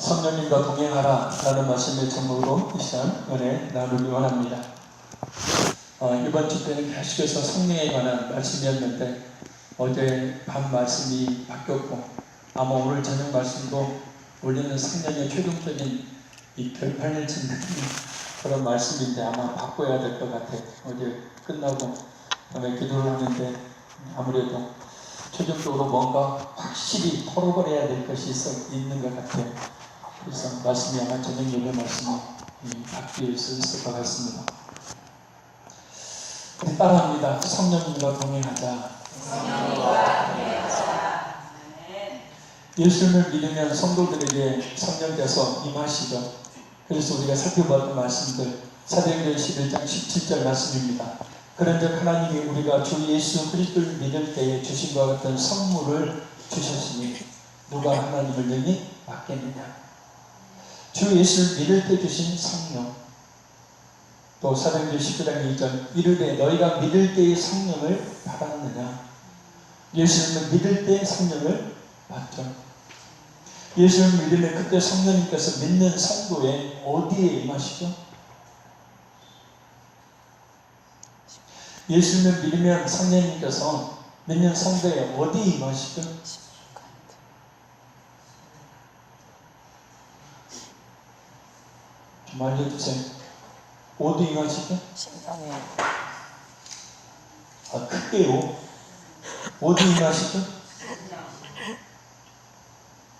성령님과 동행하라 라는 말씀의 제목으로 이 시간 은혜 나누기 원합니다. 이번 주 때는 계속해서 성령에 관한 말씀이었는데 어제 밤 말씀이 바뀌었고 아마 오늘 저녁 말씀도 우리는 성령의 최종적인 이 결판을 짓는 그런 말씀인데 아마 바꿔야 될 것 같아요. 어제 끝나고 기도를 하는데 아무래도 최종적으로 뭔가 확실히 털어버려야 될 것이 있는 것 같아요. 그래서 말씀이 아마 저녁 예배 말씀이 바뀔 수 있을 것 같습니다. 따라합니다. 성령님과 동행하자. 예수님을 믿으면 성도들에게 성령께서 임하시죠. 그래서 우리가 살펴봤던 말씀들 사도행전 11장 17절 말씀입니다. 그런즉 하나님이 우리가 주 예수 그리스도를 믿을 때에 주신 것 같은 선물을 주셨으니 누가 하나님을 능히 막겠느냐. 주 예수를 믿을 때 주신 성령, 또 사도행전 19장 2절 이르되 너희가 믿을 때의 성령을 받았느냐. 예수님을 믿을 때 성령을 받죠. 예수를 믿으면 그때 성령님께서 믿는 성도에 어디에 임하시죠? 예수님을 믿으면 성령님께서 믿는 성도에 어디에 임하시죠? 좀 알려주세요. 어디 임하시죠? 심장에. 크게요. 어디 임하시죠?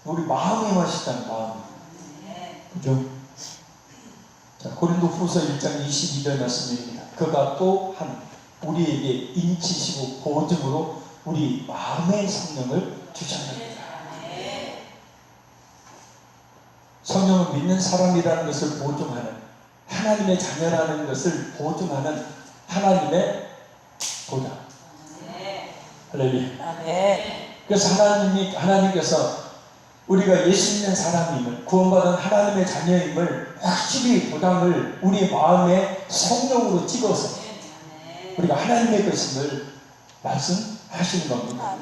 우리 마음에 임하시다는 마음. 그죠? 자, 고린도후서 1장 22절 말씀입니다. 그가 또한 우리에게 인치시고 보증으로 우리 마음의 성령을 주셨느니라. 성령을 믿는 사람이라는 것을 보증하는, 하나님의 자녀라는 것을 보증하는 하나님의 도장. 할렐루야. 그래서 하나님께서 우리가 예수 믿는 사람임을, 구원받은 하나님의 자녀임을 확실히 도장을 우리 마음에 성령으로 찍어서 우리가 하나님의 것임을 말씀하시는 겁니다.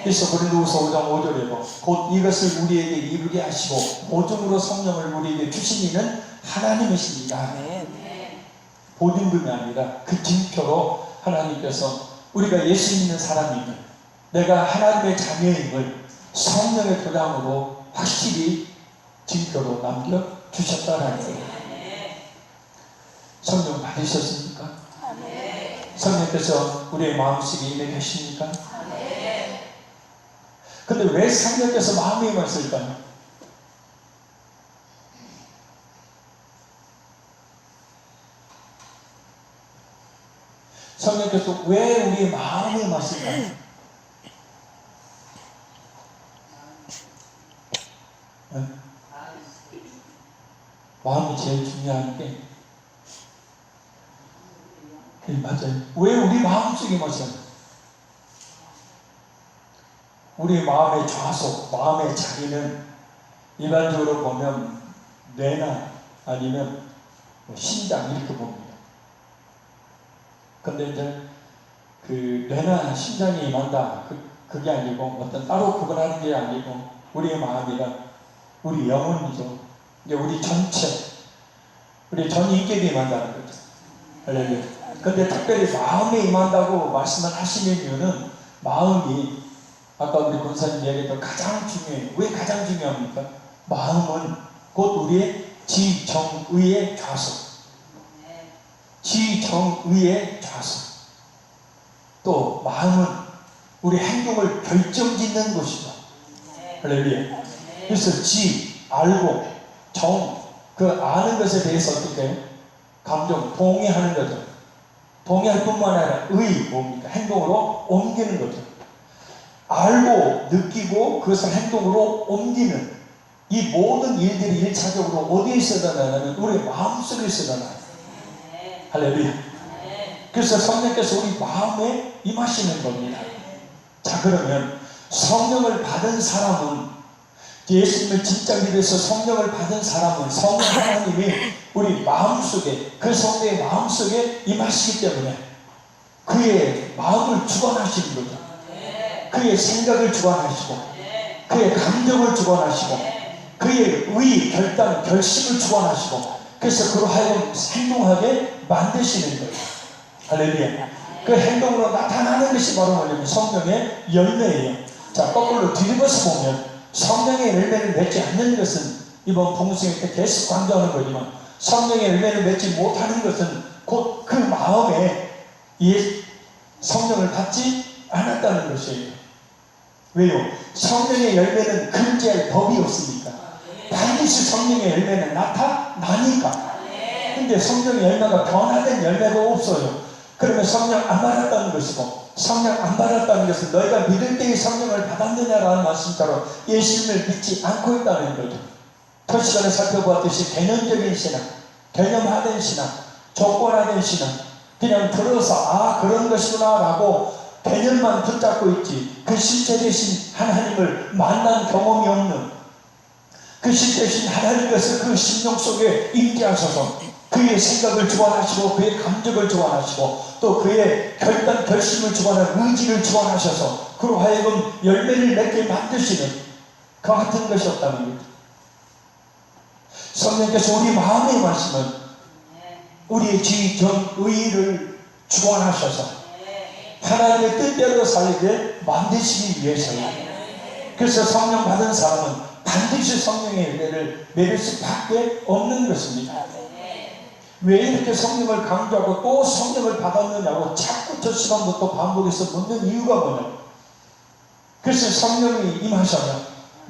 그래서 고린도후서 5장 5절에도 곧 이것을 우리에게 이루게 하시고 보증으로 성령을 우리에게 주신 이는 하나님이십니다. 보증금이 아니라 그 징표로 하나님께서 우리가 예수 믿는 사람임을, 내가 하나님의 자녀임을 성령의 도장으로 확실히 징표로 남겨주셨다는 거예요. 성령 받으셨습니까? 성령께서 우리의 마음속에 임해 계십니까? 근데 왜 성령께서 마음에 임했을까요? 성령께서 왜 우리의 마음에 임했을까요? 네? 마음이 제일 중요한 게 맞아요. 왜 우리 마음속에 임하셨어요? 우리 마음의 좌속, 마음의 자리는 일반적으로 보면 뇌나 아니면 심장 이렇게 봅니다. 근데 이제 그 뇌나 심장이 임한다, 그게 아니고 어떤 따로 구분하는 게 아니고 우리의 마음이란 우리 영혼이죠. 이제 우리 전체, 우리 전 인격이 임한다는 거죠. 할렐루야. 근데 특별히 마음에 임한다고 말씀을 하시는 이유는 마음이 아까 우리 권사님 이야기했던 가장 중요해요. 왜 가장 중요합니까? 마음은 곧 우리의 지정의의 좌석. 지정의의 좌석. 또 마음은 우리 행동을 결정짓는 곳이다. 할렐루야. 그래서 지, 알고, 정, 그 아는 것에 대해서 어떻게 해요? 감정, 동의하는 거죠. 동의할 뿐만 아니라 뭡니까? 행동으로 옮기는 거죠. 알고 느끼고 그것을 행동으로 옮기는 이 모든 일들이 1차적으로 어디에 있어나냐면 우리 마음속에 있어나요. 할렐루야. 그래서 성령께서 우리 마음에 임하시는 겁니다. 자, 그러면 성령을 받은 사람은, 예수님을 진짜 믿어서 성령을 받은 사람은 성령 하나님이 우리 마음속에, 그 성도의 마음속에 임하시기 때문에 그의 마음을 주관하시는 거죠. 그의 생각을 주관하시고 그의 감정을 주관하시고 그의 의, 결단, 결심을 주관하시고 그래서 그로 하여금 행동하게 만드시는 거예요. 할렐루야. 그 행동으로 나타나는 것이 바로 뭐냐면 성령의 열매예요. 자, 거꾸로 뒤집어서 보면 성령의 열매를 맺지 않는 것은 이번 봉숭이 때 계속 강조하는 거지만 성령의 열매를 맺지 못하는 것은 곧 그 마음에 성령을 받지 않았다는 것이에요. 왜요? 성령의 열매는 금지할 법이 없으니까. 반드시 성령의 열매는 나타나니까. 근데 성령의 열매가 변화된 열매가 없어요. 그러면 성령 안 받았다는 것이고, 성령 안 받았다는 것은 너희가 믿을 때의 성령을 받았느냐라는 말씀처럼 예수님을 믿지 않고 있다는 거죠. 그 시간에 살펴보았듯이 개념적인 신앙, 개념화된 신앙, 조건화된 신앙, 그냥 들어서 그런 것이구나 라고 개념만 붙잡고 있지, 그 실제 되신 하나님을 만난 경험이 없는, 그 실제 되신 하나님께서 그 심령 속에 임재하셔서 그의 생각을 주관하시고 그의 감정을 주관하시고 또 그의 결단 결심을 주관하는 의지를 주관하셔서 그로 하여금 열매를 맺게 만드시는 그 같은 것이 없다는 겁니다. 성령께서 우리 마음에 임하시면 우리의 지, 정, 의를 주관하셔서 하나님의 뜻대로 살게 만드시기 위해서요. 그래서 성령 받은 사람은 반드시 성령의 열매를 맺을 수밖에 없는 것입니다. 왜 이렇게 성령을 강조하고 또 성령을 받았느냐고 자꾸 저 시간부터 반복해서 묻는 이유가 뭐냐. 그래서 성령이 임하셔야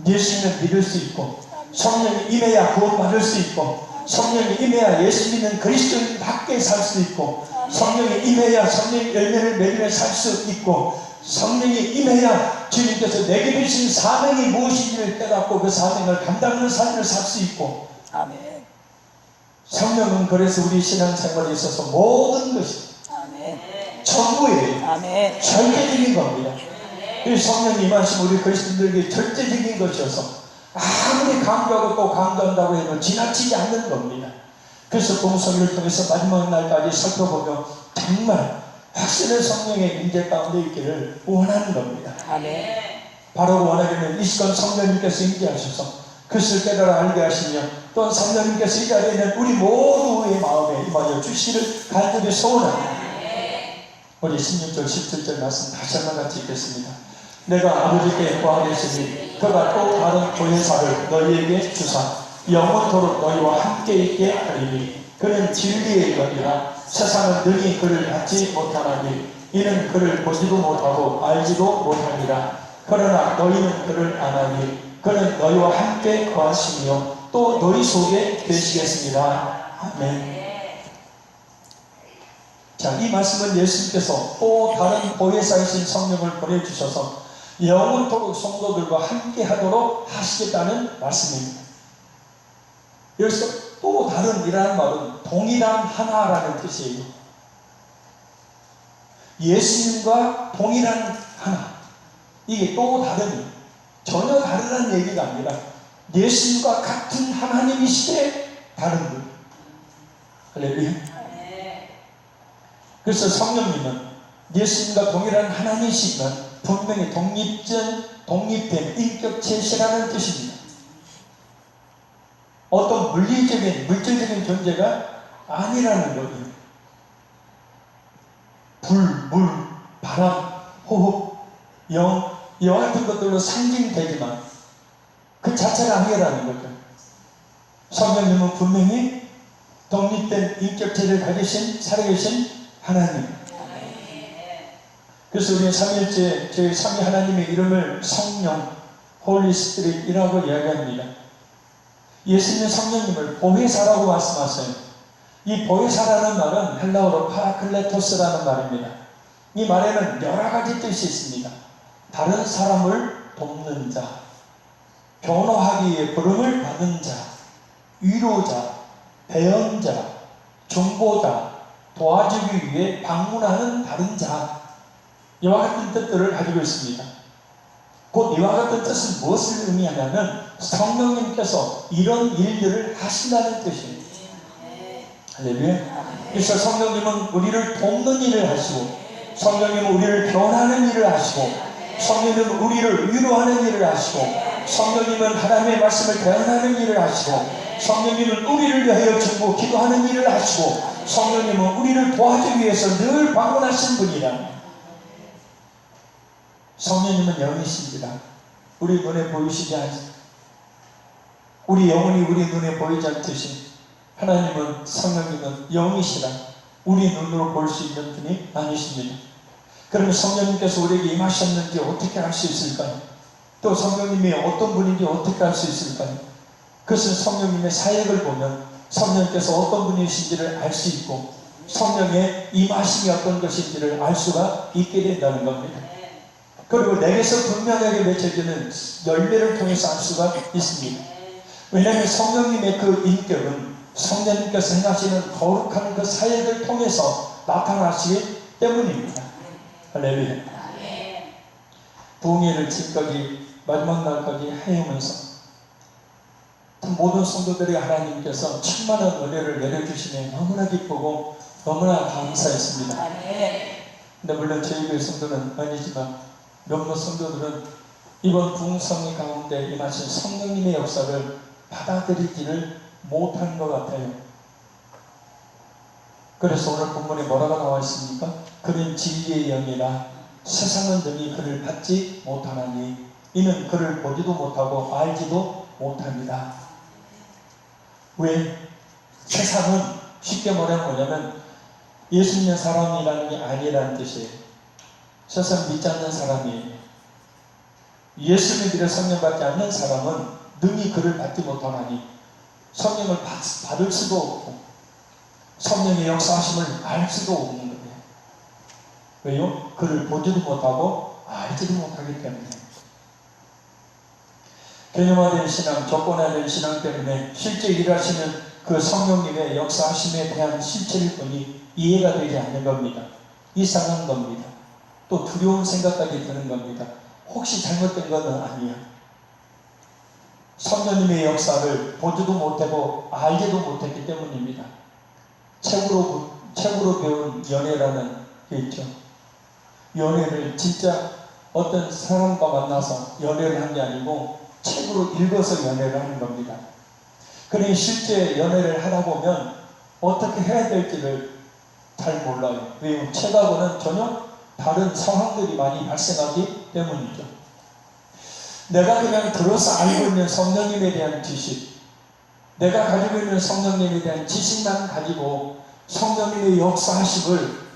예수님을 믿을 수 있고, 성령이 임해야 구원받을 수 있고, 성령이 임해야 예수 믿는 그리스도인답게 살 수 있고, 성령이 임해야 성령의 열매를 맺으며 살 수 있고, 성령이 임해야 주님께서 내게 주신 사명이 무엇인지를 깨닫고 그 사명을 감당하는 삶을 살 수 있고. 아멘. 성령은 그래서 우리 신앙생활에 있어서 모든 것이 전부예요. 절대적인 겁니다. 이 성령이 임하시면 우리 그리스도인들에게 절대적인 것이어서 아무리 강조하고 또 강조한다고 해도 지나치지 않는 겁니다. 그래서 봉성회를 통해서 마지막 날까지 살펴보면 정말 확실한 성령의 임재 가운데 있기를 원하는 겁니다. 바로 원하기는 이 시간 성령님께서 임재하셔서 그것을 깨달아 알게 하시며 또한 성령님께서 이 자리에 있는 우리 모두의 마음에 임하여 주시기를 간절히 소원합니다. 우리 16절 17절 말씀 다시 한번 같이 읽겠습니다. 내가 아버지께 구하겠으니 그가 또 다른 보혜사를 너희에게 주사 영원토록 너희와 함께 있게 하리니 그는 진리의 이거니라. 세상은 능히 그를 받지 못하나니 이는 그를 보지도 못하고 알지도 못하니라. 그러나 너희는 그를 아나니 그는 너희와 함께 거하시며 또 너희 속에 계시겠습니다. 아멘. 자, 이 말씀은 예수님께서 또 다른 보혜사이신 성령을 보내주셔서 영원토록 성도들과 함께 하도록 하시겠다는 말씀입니다. 여기서 또 다른이라는 말은 동일한 하나라는 뜻이에요. 예수님과 동일한 하나. 이게 또 다른, 전혀 다르다는 얘기가 아니라 예수님과 같은 하나님이시되 다른 분. 할렐루야. 그래서 성령님은 예수님과 동일한 하나님이시지만 분명히 독립된 인격체시라는 뜻입니다. 어떤 물질적인 존재가 아니라는 거예요. 불, 물, 바람, 호흡, 영, 이와 같은 것들로 상징되지만 그 자체가 아니라는 거죠. 성령님은 분명히 독립된 인격체를 가지신 살아계신 하나님. 그래서 우리는 삼일째 저희 삼위 하나님의 이름을 성령, 홀리 스피릿이라고 이야기합니다. 예수님은 성령님을 보혜사라고 말씀하세요. 이 보혜사라는 말은 헬라어로 파라클레토스라는 말입니다. 이 말에는 여러 가지 뜻이 있습니다. 다른 사람을 돕는 자, 변호하기 위해 부름을 받은 자, 위로자, 배언자, 중보자, 도와주기 위해 방문하는 다른 자, 이와 같은 뜻들을 가지고 있습니다. 곧 이와 같은 뜻은 무엇을 의미하냐면 성령님께서 이런 일들을 하신다는 뜻입니다. 할렐루야. 그래서 성령님은 우리를 돕는 일을 하시고 성령님은 우리를 변하는 일을 하시고 성령님은 우리를 위로하는 일을 하시고, 성령님은 하나님의 말씀을 대언하는 일을 하시고, 성령님은 우리를 위하여 전부 기도하는 일을 하시고, 성령님은 우리를 도와주기 위해서 늘 방문하신 분이라. 성령님은 영이십니다. 우리 눈에 보이시지 않습니다. 우리 영혼이 우리 눈에 보이지 않듯이 하나님은, 성령님은 영이시라 우리 눈으로 볼 수 있는 분이 아니십니다. 그러면 성령님께서 우리에게 임하셨는지 어떻게 알 수 있을까요? 또 성령님이 어떤 분인지 어떻게 알 수 있을까요? 그것은 성령님의 사역을 보면 성령께서 어떤 분이신지를 알 수 있고, 성령의 임하심이 어떤 것인지를 알 수가 있게 된다는 겁니다. 그리고 내게서 분명하게 맺혀지는 열매를 통해서 알 수가 있습니다. 왜냐하면 성령님의 그 인격은 성령님께서 행하시는 거룩한 그 사역을 통해서 나타나시기 때문입니다. 할렐루야. 부흥회를 지금까지 마지막 날까지 해오면서 모든 성도들이 하나님께서 충만한 은혜를 내려주시니 너무나 기쁘고 너무나 감사했습니다. 근데 물론 저희 교회 성도는 아니지만 몇몇 성도들은 이번 부흥성회 가운데 임하신 성령님의 역사를 받아들이지를 못한 것 같아요. 그래서 오늘 본문에 뭐라고 나와 있습니까? 그는 진리의 영이라 세상은 능히 그를 받지 못하나니 이는 그를 보지도 못하고 알지도 못합니다. 왜? 세상은 쉽게 말하면 뭐냐면 예수 믿는 사람이라는 게 아니라는 뜻이에요. 세상 믿지 않는 사람이에요. 예수 믿으려 성령 받지 않는 사람은 능히 그를 받지 못하나니 성령을 받을 수도 없고 성령의 역사하심을 알 수도 없는 거예요. 왜요? 그를 보지도 못하고 알지도 못하기 때문에. 개념화된 신앙, 조건화된 신앙 때문에 실제 일하시는 그 성령님의 역사하심에 대한 실체일 뿐이 이해가 되지 않는 겁니다. 이상한 겁니다. 또 두려운 생각까지 드는 겁니다. 혹시 잘못된 것은 아니야. 성령님의 역사를 보지도 못하고 알지도 못했기 때문입니다. 책으로 배운 연애라는 게 있죠. 연애를 진짜 어떤 사람과 만나서 연애를 한 게 아니고 책으로 읽어서 연애를 하는 겁니다. 그러니 실제 연애를 하다 보면 어떻게 해야 될지를 잘 몰라요. 왜요? 책하고는 전혀 다른 상황들이 많이 발생하기 때문이죠. 내가 그냥 들어서 알고 있는 성령님에 대한 지식, 내가 가지고 있는 성령님에 대한 지식만 가지고 성령님의 역사하심을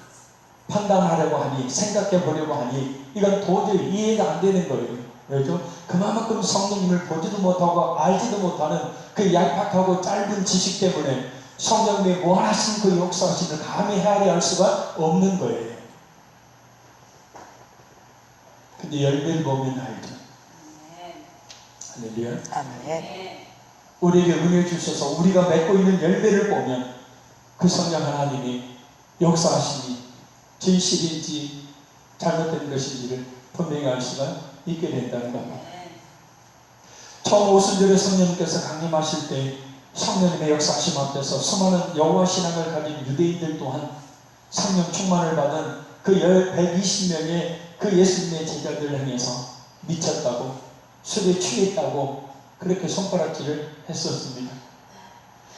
판단하려고 하니, 생각해 보려고 하니 이건 도저히 이해가 안 되는 거예요. 왜죠? 그만큼 성령님을 보지도 못하고 알지도 못하는 그 얄팍하고 짧은 지식 때문에 성령님의 무한하신 그 역사하심을 감히 헤아려 할 수가 없는 거예요. 근데 열매를 보면 알죠. 할렐루야. 우리에게 은혜 주셔서 우리가 맺고 있는 열매를 보면 그 성령 하나님이 역사하심이 진실인지 잘못된 것인지를 분명히 알 수가 있게 된다는 겁니다. 처음 오순절에 성령님께서 강림하실 때 성령님의 역사하심 앞에서 수많은 여호와 신앙을 가진 유대인들 또한 성령 충만을 받은 그 120명의 그 예수님의 제자들을 향해서 미쳤다고, 술에 취했다고 그렇게 손가락질을 했었습니다.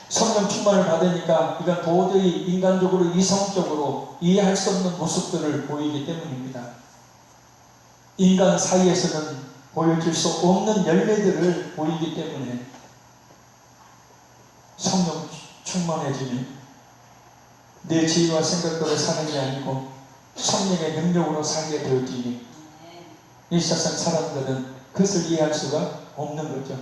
성령 충만을 받으니까 이건 도저히 인간적으로 이성적으로 이해할 수 없는 모습들을 보이기 때문입니다. 인간 사이에서는 보여줄 수 없는 열매들을 보이기 때문에 성령 충만해지면 내 지혜와 생각대로 사는 게 아니고 성령의 능력으로 살게 되어지니 이 세상 사람들은 그것을 이해할 수가 없는 거죠.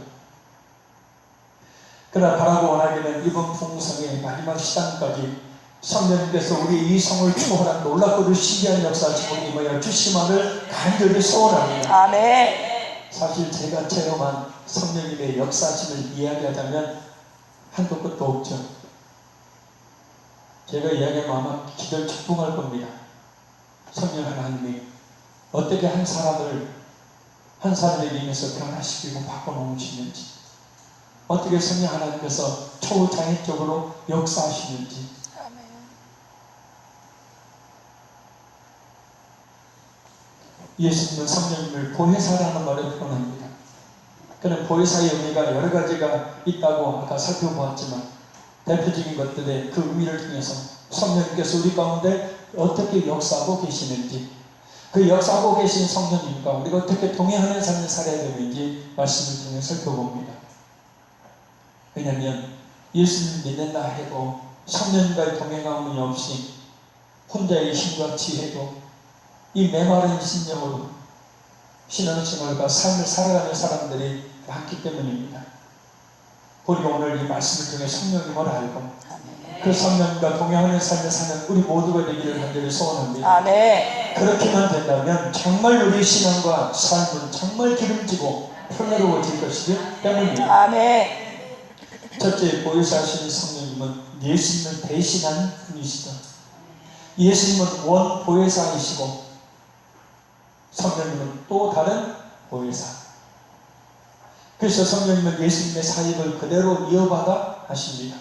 그러나 바라고 원하기는 이번 부흥성의 마지막 시간까지 성령님께서 우리 이 성을 초월한 놀랍고도 신기한 역사를 임하여 주시만을 간절히 소원합니다. 아멘. 사실 제가 체험한 성령님의 역사심을 이야기하자면 한도 끝도 없죠. 제가 이야기하면 아마 기절 축붕할 겁니다. 성령 하나님이 어떻게 한 사람에게 임해서 변화시키고 바꿔놓으시는지, 어떻게 성령 하나님께서 초자연적으로 역사하시는지. 예수님은 성령님을 보혜사라는 말을 표현합니다. 그는 보혜사의 의미가 여러 가지가 있다고 아까 살펴보았지만 대표적인 것들의 그 의미를 통해서 성령님께서 우리 가운데 어떻게 역사하고 계시는지, 그 역사하고 계신 성령님과 우리가 어떻게 동행하는 삶을 살아야 되는지 말씀을 통해 살펴봅니다. 왜냐하면 예수님 믿는다 해도 성령님과의 동행함이 없이 혼자의 힘과 지혜로 이 메마른 심령으로 신앙생활과 삶을 살아가는 사람들이 많기 때문입니다. 우리 오늘 이 말씀을 통해 성령님을 알고 그 성령님과 동행하는 삶을 사는 우리 모두가 되기를 간절히 소원합니다. 아멘. 그렇게만 된다면 정말 우리의 신앙과 삶은 정말 기름지고 평화로워질 것이기 때문입니다. 아멘. 첫째, 보혜사하시는 성령님은 예수님을 대신한 분이시다. 예수님은 원 보혜사이시고 성령님은 또 다른 보혜사. 그래서 성령님은 예수님의 사역을 그대로 이어받아 하십니다.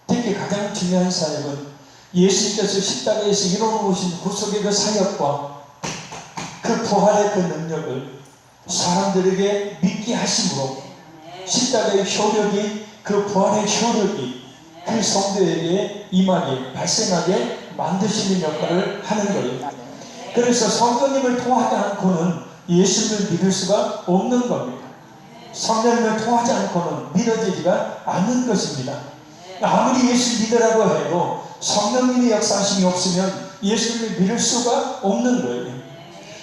특히 가장 중요한 사역은 예수님께서 십자가에서 이루어오신 구속의 그 사역과 그 부활의 그 능력을 사람들에게 믿게 하심으로 십자가의 효력이, 그 부활의 효력이 그 성도에게 임하게, 발생하게 만드시는 역할을 하는 거예요. 그래서 성령님을 통하지 않고는 예수님을 믿을 수가 없는 겁니다. 성령님을 통하지 않고는 믿어지지가 않는 것입니다. 아무리 예수 믿으라고 해도 성령님의 역사하심이 없으면 예수님을 믿을 수가 없는 거예요.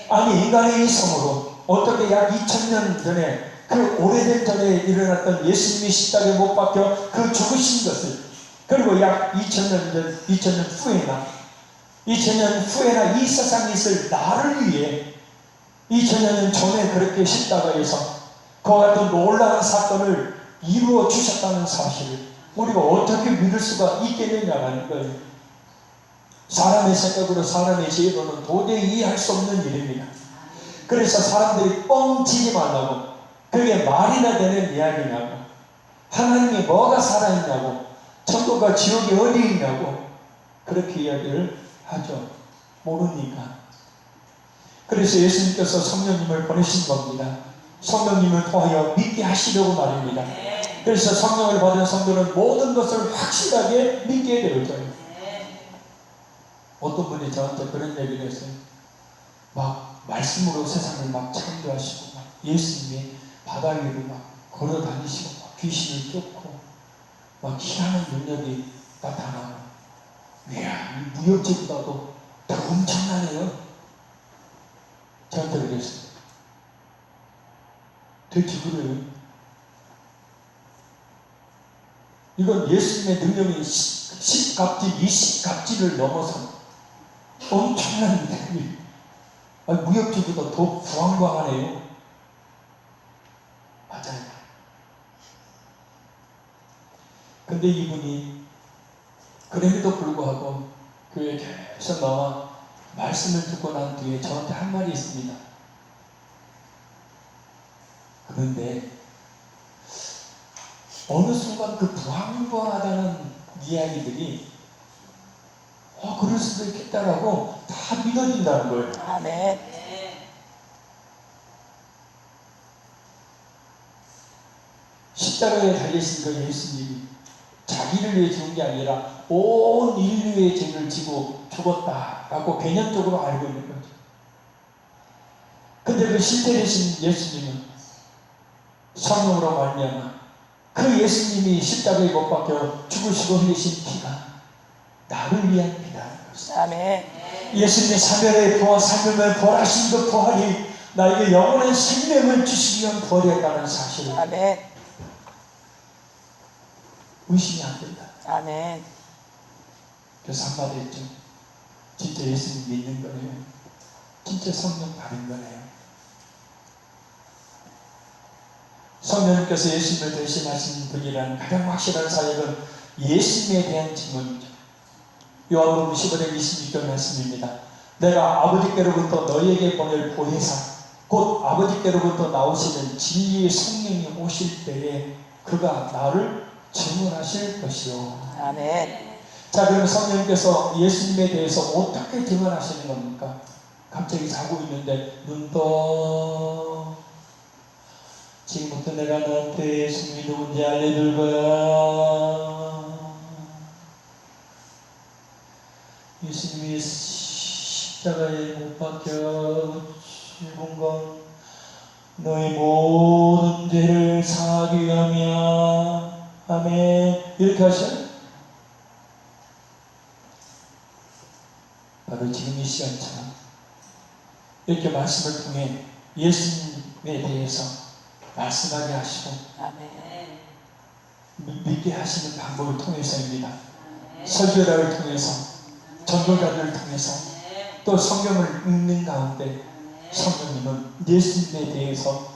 아니, 인간의 이성으로 어떻게 약 2000년 전에 그 오래된 전에 일어났던 예수님이 십자가에 못 박혀 그 죽으신 것을, 그리고 약 2000년 후에나 이 세상에 있을 나를 위해 2000년 전에 그렇게 십자가에서 그와 같은 놀라운 사건을 이루어 주셨다는 사실을 우리가 어떻게 믿을 수가 있겠느냐라는 거예요. 사람의 생각으로, 사람의 지혜로는 도저히 이해할 수 없는 일입니다. 그래서 사람들이 뻥치지 말라고, 그게 말이나 되는 이야기냐고, 하나님이 뭐가 살아있냐고, 천국과 지옥이 어디 있냐고 그렇게 이야기를 하죠. 모르니까. 그래서 예수님께서 성령님을 보내신 겁니다. 성령님을 통하여 믿게 하시려고 말입니다. 그래서 성령을 받은 성도는 모든 것을 확실하게 믿게 되어져요. 어떤 분이 저한테 그런 얘기를 했어요. 막 말씀으로 세상을 막 창조하시고, 막 예수님이 바다 위로 막 걸어 다니시고, 막 귀신을 쫓고, 막 희한한 능력이 나타나고, 이야, 이 무협지보다도 더 엄청나네요. 저한테 그랬어요. 되게 그래요. 이건 예수님의 능력이 10갑질, 20갑질을 넘어서 엄청난 능력이, 무협지보다 더 부황부황하네요. 맞아요. 근데 이분이 그럼에도 불구하고 교회에 계속 나와 말씀을 듣고 난 뒤에 저한테 한 말이 있습니다. 그런데 어느 순간 그 부황부황하다는 이야기들이 그럴 수도 있겠다라고 다 믿어진다는 거예요. 아멘. 십자가에 달리신 그 예수님이 자기를 위해 죽은 게 아니라 온 인류의 죄를 지고 죽었다라고 개념적으로 알고 있는 거죠. 근데 그 실제되신 예수님은 성령으로 말미암아 그 예수님이 십자가에 못 박혀 죽으시고 흘리신 피가 나를 위한 피라는 것입니다. 아멘. 예수님의 사멸의 부활, 사멸의 부활하신 그 부활이 나에게 영원한 생명을 주시기 위한 부활이었다는 사실을 아멘. 의심이 안 된다. 아멘. 그래서 한마디 했죠. 진짜 예수님 믿는 거네요. 진짜 성령 받은 거네요. 성령님께서 예수님을 대신하신 분이라는 가장 확실한 사역은 예수님에 대한 증언이죠. 요한복음 15장 26절 말씀입니다. 내가 아버지께로부터 너희에게 보낼 보혜사, 곧 아버지께로부터 나오시는 진리의 성령이 오실 때에 그가 나를 증언하실 것이요. 아멘. 자, 그럼 성령님께서 예수님에 대해서 어떻게 증언하시는 겁니까? 갑자기 자고 있는데 눈 떠. 지금부터 내가 너한테 예수님이 누군지 알려줄 거야. 예수님이 십자가에 못 박혀 죽은 건 너의 모든 죄를 사하기 위함이야. 아멘. 이렇게 하셔요. 바로 지금 이 시간처럼 이렇게 말씀을 통해 예수님에 대해서 말씀하게 하시고 믿게 하시는 방법을 통해서입니다. 설교자를 통해서, 전도자들을 통해서, 또 성경을 읽는 가운데 성령님은 예수님에 대해서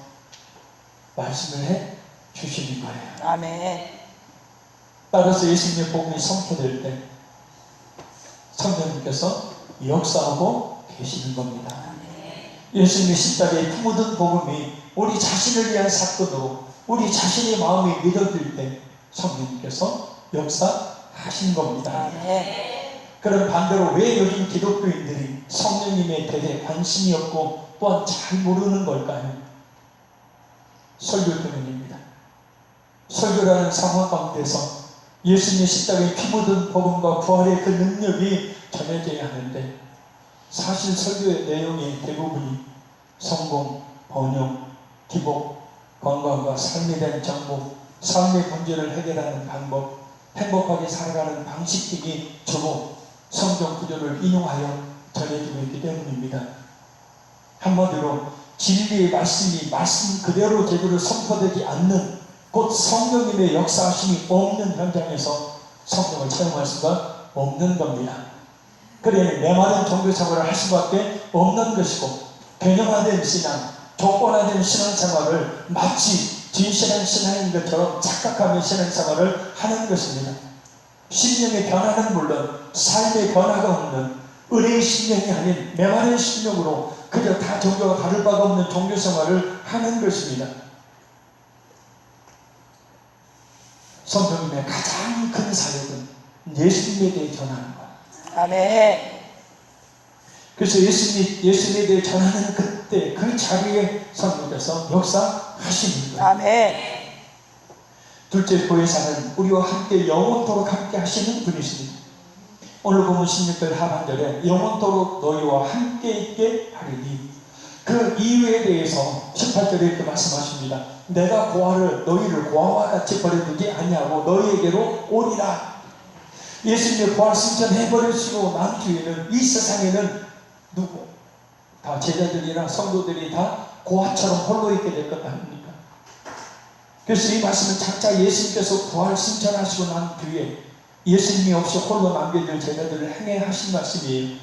말씀을 해 주시는 거예요. 아멘. 따라서 예수님의 복음이 선포될 때 성령님께서 역사하고 계시는 겁니다. 예수님의 십자가에 피 묻은 복음이 우리 자신을 위한 사건으로 우리 자신의 마음이 믿어질 때 성령님께서 역사하시는 겁니다. 그럼 반대로 왜 요즘 기독교인들이 성령님에 대해 관심이 없고 또한 잘 모르는 걸까요? 설교 때문입니다. 설교라는 상황 가운데서 예수님의 십자가에 피 묻은 복음과 부활의 그 능력이 전해져야 하는데 사실 설교의 내용의 대부분이 성공, 번영, 기복, 건강과 삶에 대한 정보, 삶의 문제를 해결하는 방법, 행복하게 살아가는 방식 등이 주로 성경 구조를 인용하여 전해지고 있기 때문입니다. 한마디로 진리의 말씀이 말씀 그대로 제대로 선포되지 않는 곧 성령님의 역사하심이 없는 현장에서 성령을 차용할 수가 없는 겁니다. 그래 메마른 종교생활을 할 수밖에 없는 것이고 개념화된 신앙, 조건화된 신앙생활을 마치 진실한 신앙인 것처럼 착각하며 신앙생활을 하는 것입니다. 심령의 변화는 물론 삶의 변화가 없는 의뢰의 심령이 아닌 메마른 심령으로 그저 다 종교가 다를 바가 없는 종교생활을 하는 것입니다. 성령님의 가장 큰 사역은 예수님에 대해 전하는 거예요. 아멘. 그래서 예수님에 대해 전하는 그때 그 자리에 성령께서 역사하시는 거예요. 아멘. 둘째 보혜사는 우리와 함께 영원토록 함께 하시는 분이십니다. 오늘 보면 16절 하반절에 영원토록 너희와 함께 있게 하리니 그 이유에 대해서 18절에 이렇게 말씀하십니다. 내가 너희를 고아와 같이 버려두지 아니하고 너희에게로 오리라. 예수님의 부활 승천해버리시고 난 뒤에는 이 세상에는 누구? 다 제자들이나 성도들이 다 고아처럼 홀로 있게 될 것 아닙니까? 그래서 이 말씀은 장차 예수님께서 부활 승천하시고 난 뒤에 예수님이 없이 홀로 남겨질 제자들을 행해 하신 말씀이에요.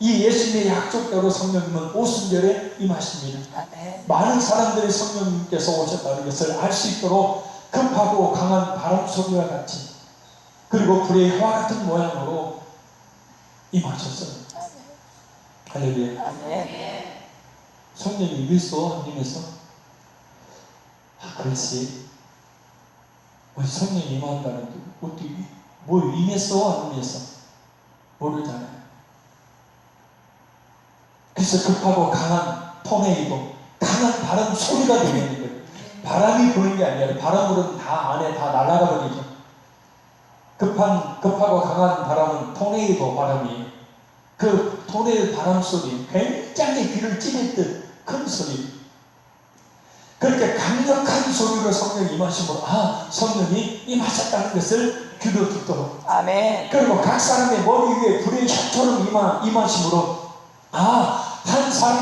이 예수님의 약속대로 성령님은 오순절에 임하십니다. 많은 사람들이 성령님께서 오셨다는 것을 알 수 있도록 급하고 강한 바람 소리와 같이 그리고 불의 화와 같은 모양으로 임하셨어요. 할렐루야. 성령이 임했어? 안 임했어? 그렇지. 우리 성령이 임한다는데 어떻게 뭐 임했어? 안 임했어? 모르잖아요. 그래서 급하고 강한 토네이도 강한 바람 소리가 들리는 거예요. 바람이 부는 게 아니라 바람으로는 다 안에 다 날아가 버리죠. 급하고 강한 바람은 토네이도 바람이에요. 그 토네이도 바람 소리 굉장히 귀를 찌릿듯 큰 소리. 그렇게 강력한 소리로 성령이 임하심으로 성령이 임하셨다는 것을 귀로 듣도록. 아멘. 그리고 각 사람의 머리 위에 불의 혀처럼 임하심으로 한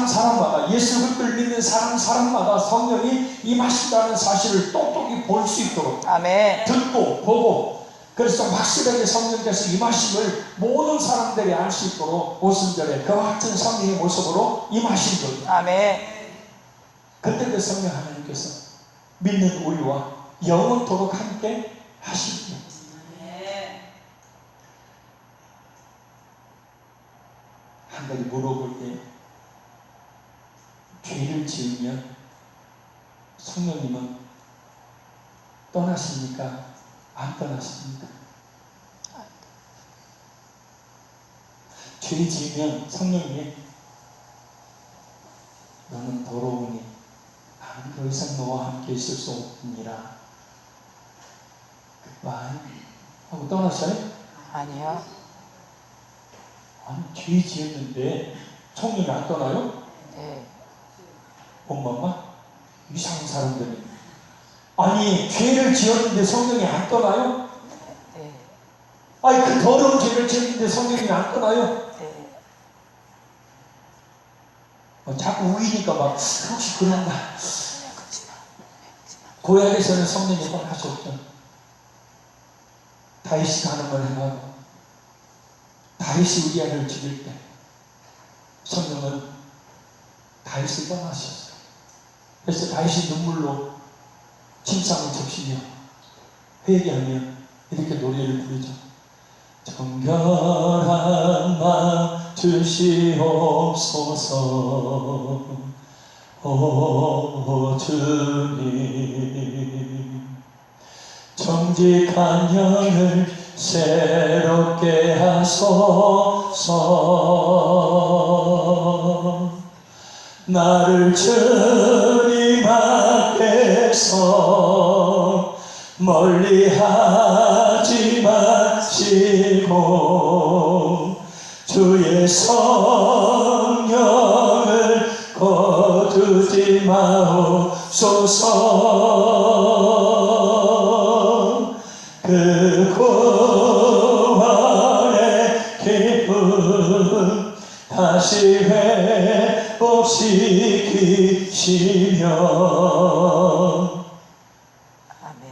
사람마다 예수 그리스도를 믿는 사람마다 성령이 임하신다는 사실을 똑똑히 볼 수 있도록 아멘. 듣고 보고 그래서 확실하게 성령께서 임하심을 모든 사람들이 알 수 있도록 오순절에 그와 같은 성령의 모습으로 임하신 거예요. 아멘. 그때 그 성령 하나님께서 믿는 우리와 영원토록 함께 하십니다. 한 가지 물어볼 때 죄를 지으면 성령님은 떠나십니까? 안 떠나십니까? 죄 지으면 성령님이 너는 더러우니 나는 더 이상 너와 함께 있을 수 없느니라. 굿바이 하고 떠났어요? 아니요. 아니, 죄 지었는데 성령이 안 떠나요? 네. 엄마만? 이상한 사람들이. 아니, 죄를 지었는데 성령이 안 떠나요? 네. 아니, 그 더러운 죄를 지었는데 성령이 안 떠나요? 네. 자꾸 우기니까 막 혹시 그런가. 고향에서는 성령이 떠나셨죠. 다윗이 가는 걸 행하고 다윗이 우리아를 죽일 때 성령은 다윗을 떠나셨어요. 그래서 다윗이 눈물로 침상을 적시며 회개하며 이렇게 노래를 부르죠. 정결한 마음 주시옵소서 오 주님. 정직한 영을 새롭게 하소서. 나를 주님 앞에서 멀리하지 마시고 주의 성령을 거두지 마옵소서. 그 구원의 기쁨 다시 회복시키시며. 아멘.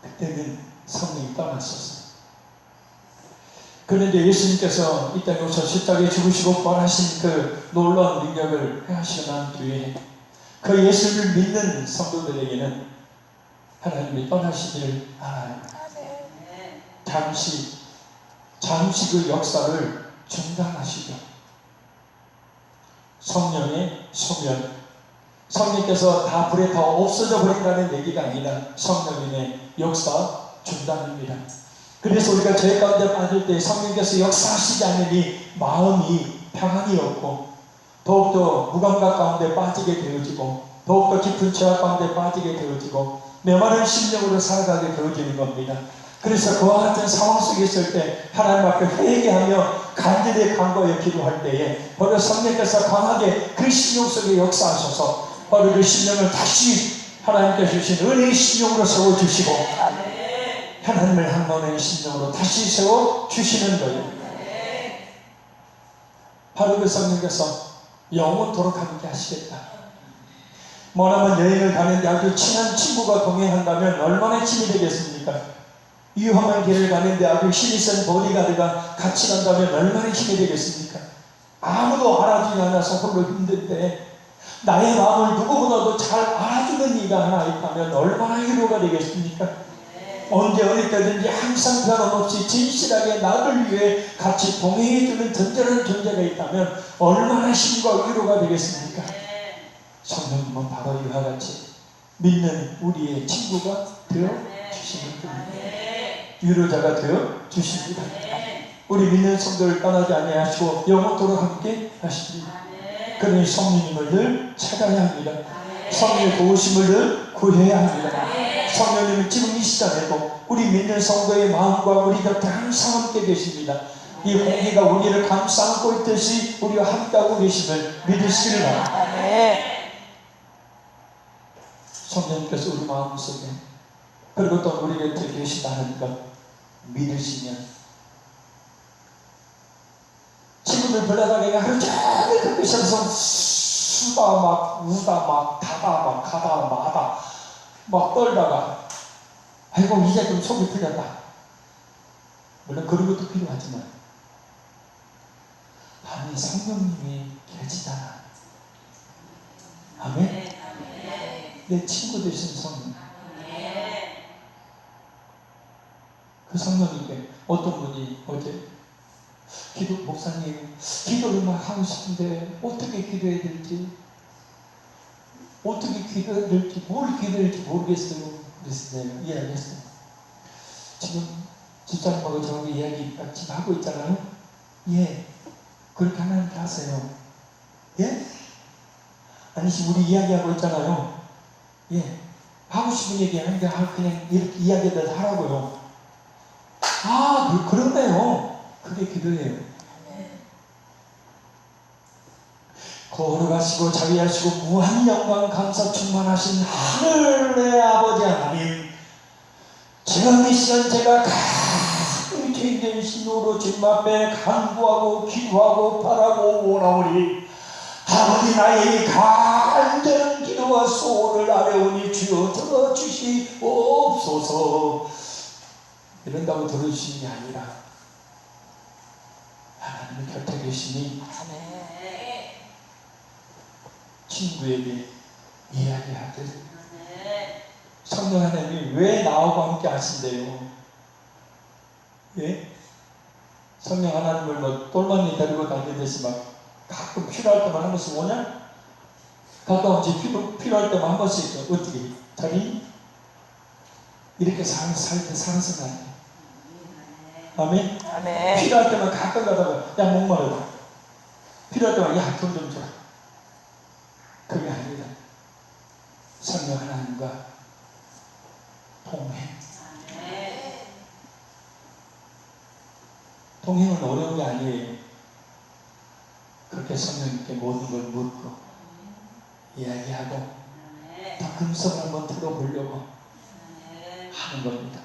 그때는 성령이 떠났었어요. 그런데 예수님께서 이 땅에 오셔 십자가에 죽으시고 부활하신 그 놀라운 능력을 행하시고 난 뒤에 그 예수를 믿는 성도들에게는 하나님이 떠나시기를 알아요. 잠시 그 역사를 중단하시죠. 성령의 소멸. 성령께서 다 불에 다 없어져 버린다는 얘기가 아니라 성령님의 역사 중단입니다. 그래서 우리가 죄 가운데 빠질 때 성령께서 역사하시지 않으니 마음이 평안이 없고 더욱더 무감각 가운데 빠지게 되어지고 더욱더 깊은 죄악 가운데 빠지게 되어지고 메마른 심령으로 살아가게 되어지는 겁니다. 그래서 그와 같은 상황 속에 있을 때 하나님 앞에 회개하며 간절히 간구하여 기도할 때에 바로 성령께서 강하게 그 심령 속에 역사하셔서 바로 그 심령을 다시 하나님께 주신 은혜의 심령으로 세워주시고 하나님을 향하는 심령으로 다시 세워주시는 거예요. 바로 그 성령께서 영원토록 함께 하시겠다. 머나먼 여행을 가는데 아주 친한 친구가 동행한다면 얼마나 힘이 되겠습니까? 위험한 길을 가는데 아주 힘이 센 보디가드가 같이 간다면 얼마나 힘이 되겠습니까? 아무도 알아주지 않아서 홀로 힘든데 나의 마음을 누구보다도 잘 알아주는 이가 하나 있다면 얼마나 위로가 되겠습니까? 언제 어느 때든지 항상 변함없이 진실하게 나를 위해 같이 동행해주는 든든한 존재가 있다면 얼마나 힘과 위로가 되겠습니까? 성령님은 바로 이와 같이 믿는 우리의 친구가 되어주시는 분입니다. 위로자가 되어주십니다. 우리 믿는 성도를 떠나지 아니하시고 영원토록 함께 하십니다. 그러니 성령님을 늘 찾아야 합니다. 성령의 도우심을 늘 구해야 합니다. 성령님은 지금 이 시간에도 우리 믿는 성도의 마음과 우리 곁에 항상 함께 계십니다. 이 공기가 우리를 감싸 안고 있듯이 우리와 함께하고 계심을 믿으시기를 바랍니다. 성령님께서 우리 마음속에 그리고 또 우리 곁에 계시다는 것 믿으시면 친구들 불러다가 하루 종일 그 끝에서 수다 막 우다 막 다다 막 가다 마다 막 떨다가 아이고 이제 좀 속이 풀렸다. 물론 그런 것도 필요하지만 아니 성령님이 계시잖아. 아멘. 내 친구 되신 성령. 그 성령님께 어떤 분이 어제 목사님 기도를 막 하고 싶은데 어떻게 기도해야 될지 뭘 기도해야 될지 모르겠어요. 그래서 내가 이야기했어요. 지금 집사님하고 저하고 이야기 지금 하고 있잖아요. 예, 그렇게 하나님께 하세요. 예? 아니 지금 우리 이야기하고 있잖아요. 예, 하고 싶은 얘기 하는데 그냥 이렇게 이야기를 하라고요. 그러네요. 그게 기도예요. 거룩하시고 자비하시고 무한 영광 감사 충만하신 하늘의 아버지 하나님, 지금 이 시간 제가 가슴이 죄인된 신으로 주님 앞에 간구하고 기도하고 바라고 원하오니 아버지, 나의 간절한 기도와 소원을 아뢰오니 주여 들어주시옵소서. 이런다고 들어주시는 게 아니라 하나님 곁에 계시니 친구에게 이야기하듯 성령 하나님이 왜 나하고 함께 하신대요? 예? 성령 하나님을 뭐 똘마니 데리고 다니듯이 막 가끔 필요할 때만 한 번씩 오냐? 가까운 집 필요할 때만 한 번씩 어떻게 자리? 이렇게 살아서는 안 돼. 아멘? 아멘. 필요할 때만 가끔 가다가 야 목마르다. 필요할 때만 야 돈 좀 줘라. 그게 아니라 성령 하나님과 동행. 동행은 어려운 게 아니에요. 그렇게 성령님께 모든 걸 묻고 이야기하고 더 금속을 한번 들어보려고 하는 겁니다.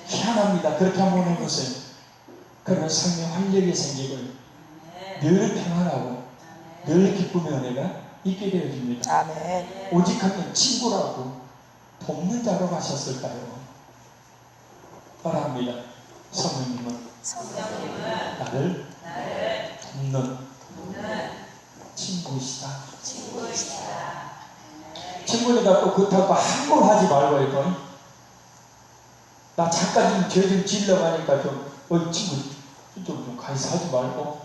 희한합니다. 그렇게 한번 해보세요. 그러면 성령 활력이 생기고 늘 평안하고 늘 기쁨의 은혜가 있게 되어집니다. 아멘. 오직 하면 친구라고 돕는 자로 가셨을까요? 바랍니다. 성령님은 나를 돕는 친구이시다. 친구니까 또 그렇다고 함부로 하지 말고 이거. 나 잠깐 죄 좀 지으려고 하니까 친구 좀 가서 하지 말고.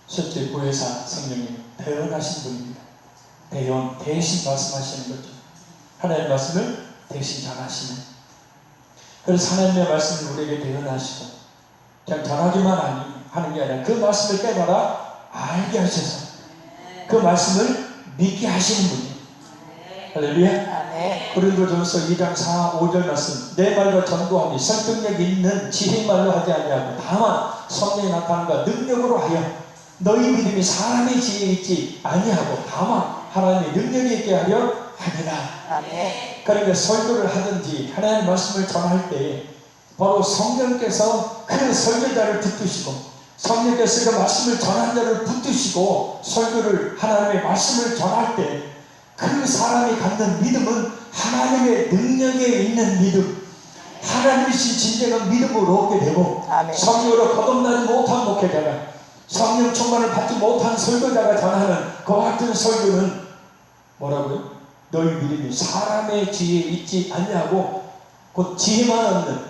실제 보혜사 성령님 대언하신 분입니다. 대신 말씀하시는 거죠. 하나님의 말씀을 대신 전하시는. 그래서 하나님의 말씀을 우리에게 대언하시고 그냥 전하기만 하는 게 아니라 그 말씀을 깨달아 알게 하셔서 그 말씀을 믿게 하시는 분이에요. 할렐루야. 고린도전서 2장 4, 5절 말씀, 내 말과 전도하니 설득력 있는 지혜 말로 하지 아니하고 다만 성령의 나타남과 능력으로 하여 너희 믿음이 사람의 지혜에 있지 아니하고 다만 하나님의 능력이 있게 하려 하니라. 그러니까 설교를 하든지 하나님의 말씀을 전할 때 바로 성령께서 그 설교자를 붙드시고 성령께서 그 말씀을 전한 자를 붙드시고 설교를 하나님의 말씀을 전할 때 그 사람이 갖는 믿음은 하나님의 능력에 있는 믿음, 하나님이신 진정한 믿음으로 얻게 되고 성령으로 거듭나지 못한 목회자가 성령 충만을 받지 못한 설교자가 전하는 그 같은 설교는 뭐라고요? 너희 믿음이 사람의 지혜에 있지 않냐고 곧 지혜만 얻는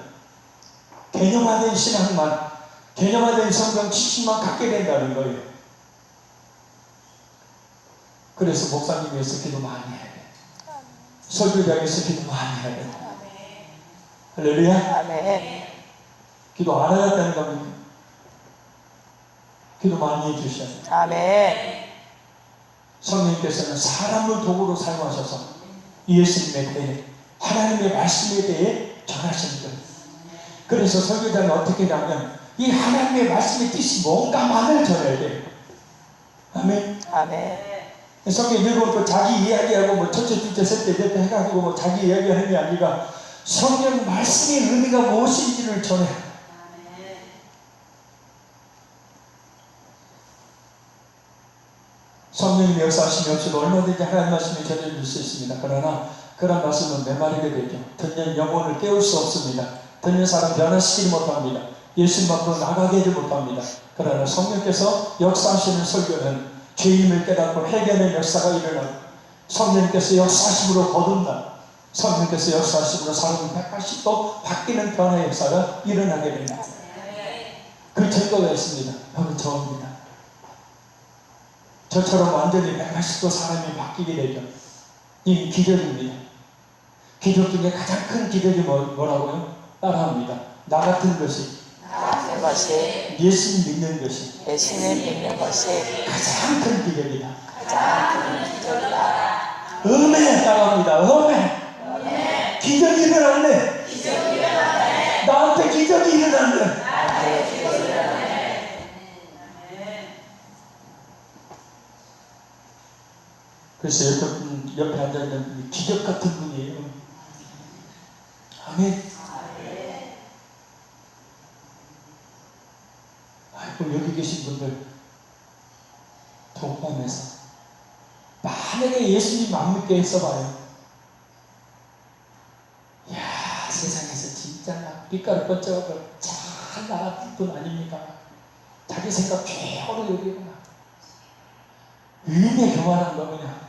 개념화된 신앙만, 개념화된 성경 지식만 갖게 된다는 거예요. 그래서 목사님 위해서 기도 많이 해야 돼. 설교자 위해서 기도 많이 해야 돼. 할렐루야. 기도 안 해야 된다는 겁니다. 기도 많이 해주셔야 돼요. 아멘. 성령님께서는 사람을 도구로 사용하셔서 예수님에 대해 하나님의 말씀에 대해 전하시는 거예요. 그래서 설교자는 어떻게 하냐면 이 하나님의 말씀의 뜻이 뭔가만을 전해야 돼요. 아멘. 성경 읽으면 자기 이야기하고 뭐 첫째, 둘째, 셋째, 넷째 해가지고 뭐 자기 이야기하는 게 아니라 성경 말씀의 의미가 무엇인지를 전해. 성령님 역사하심이 없어도 얼마든지 하나님 말씀을 전해줄 수 있습니다. 그러나 그런 말씀은 메마르게 되죠. 듣는 영혼을 깨울 수 없습니다. 듣는 사람 변화시키지 못합니다. 예수님 앞으로 나가게 하지 못합니다. 그러나 성령께서 역사하시는 설교는 죄인을 깨닫고 해결의 역사가 일어나고 성령께서 역사하심으로 거듭나 성령께서 역사하심으로 사람이 180도 바뀌는 변화의 역사가 일어나게 됩니다. 그 증거가 있습니다. 바로 저입니다. 저처럼 완전히 180도 사람이 바뀌게 되죠. 이 기적입니다. 기적 중에 가장 큰 기적이 뭐라고요? 따라합니다. 나 같은 것이 것이 예수님 믿는 것이 예수님 믿는 것이 가장 큰 비결이다. 가장 큰 기적이다. 음에 따라합니다. 음에 기적이 일어났네. 나한테 기적이 일어났네. 그래서 옆에 앉아있는 분이 기적 같은 분이에요. 아멘. 아이고, 여기 계신 분들 동방에서 만약에 예수님 안 믿게 했어봐요. 이야, 세상에서 진짜 막 빛깔을 번쩍하고 잘 나갔던 분 아닙니까? 자기 생각 최고로 여기고 막 의인의 교만한 거 그냥.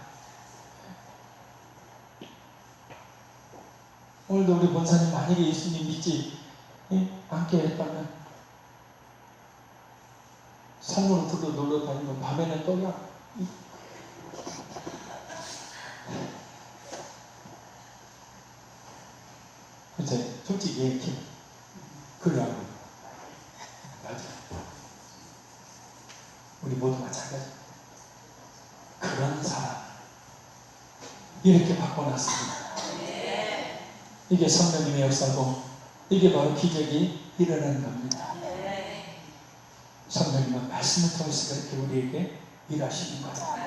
오늘도 우리 본사님 만약에 예수님 믿지 않게 했다면 산으로 들어 놀러 다니면 밤에는 또야. 그치? 솔직히 얘기해. 그래요. 맞아. 우리 모두 마찬가지. 그런 사람 이렇게 바꿔놨습니다. 이게 성령님의 역사고 이게 바로 기적이 일어나는 겁니다. 성령님은 말씀을 통해서 그렇게 우리에게 일하시는 거예요.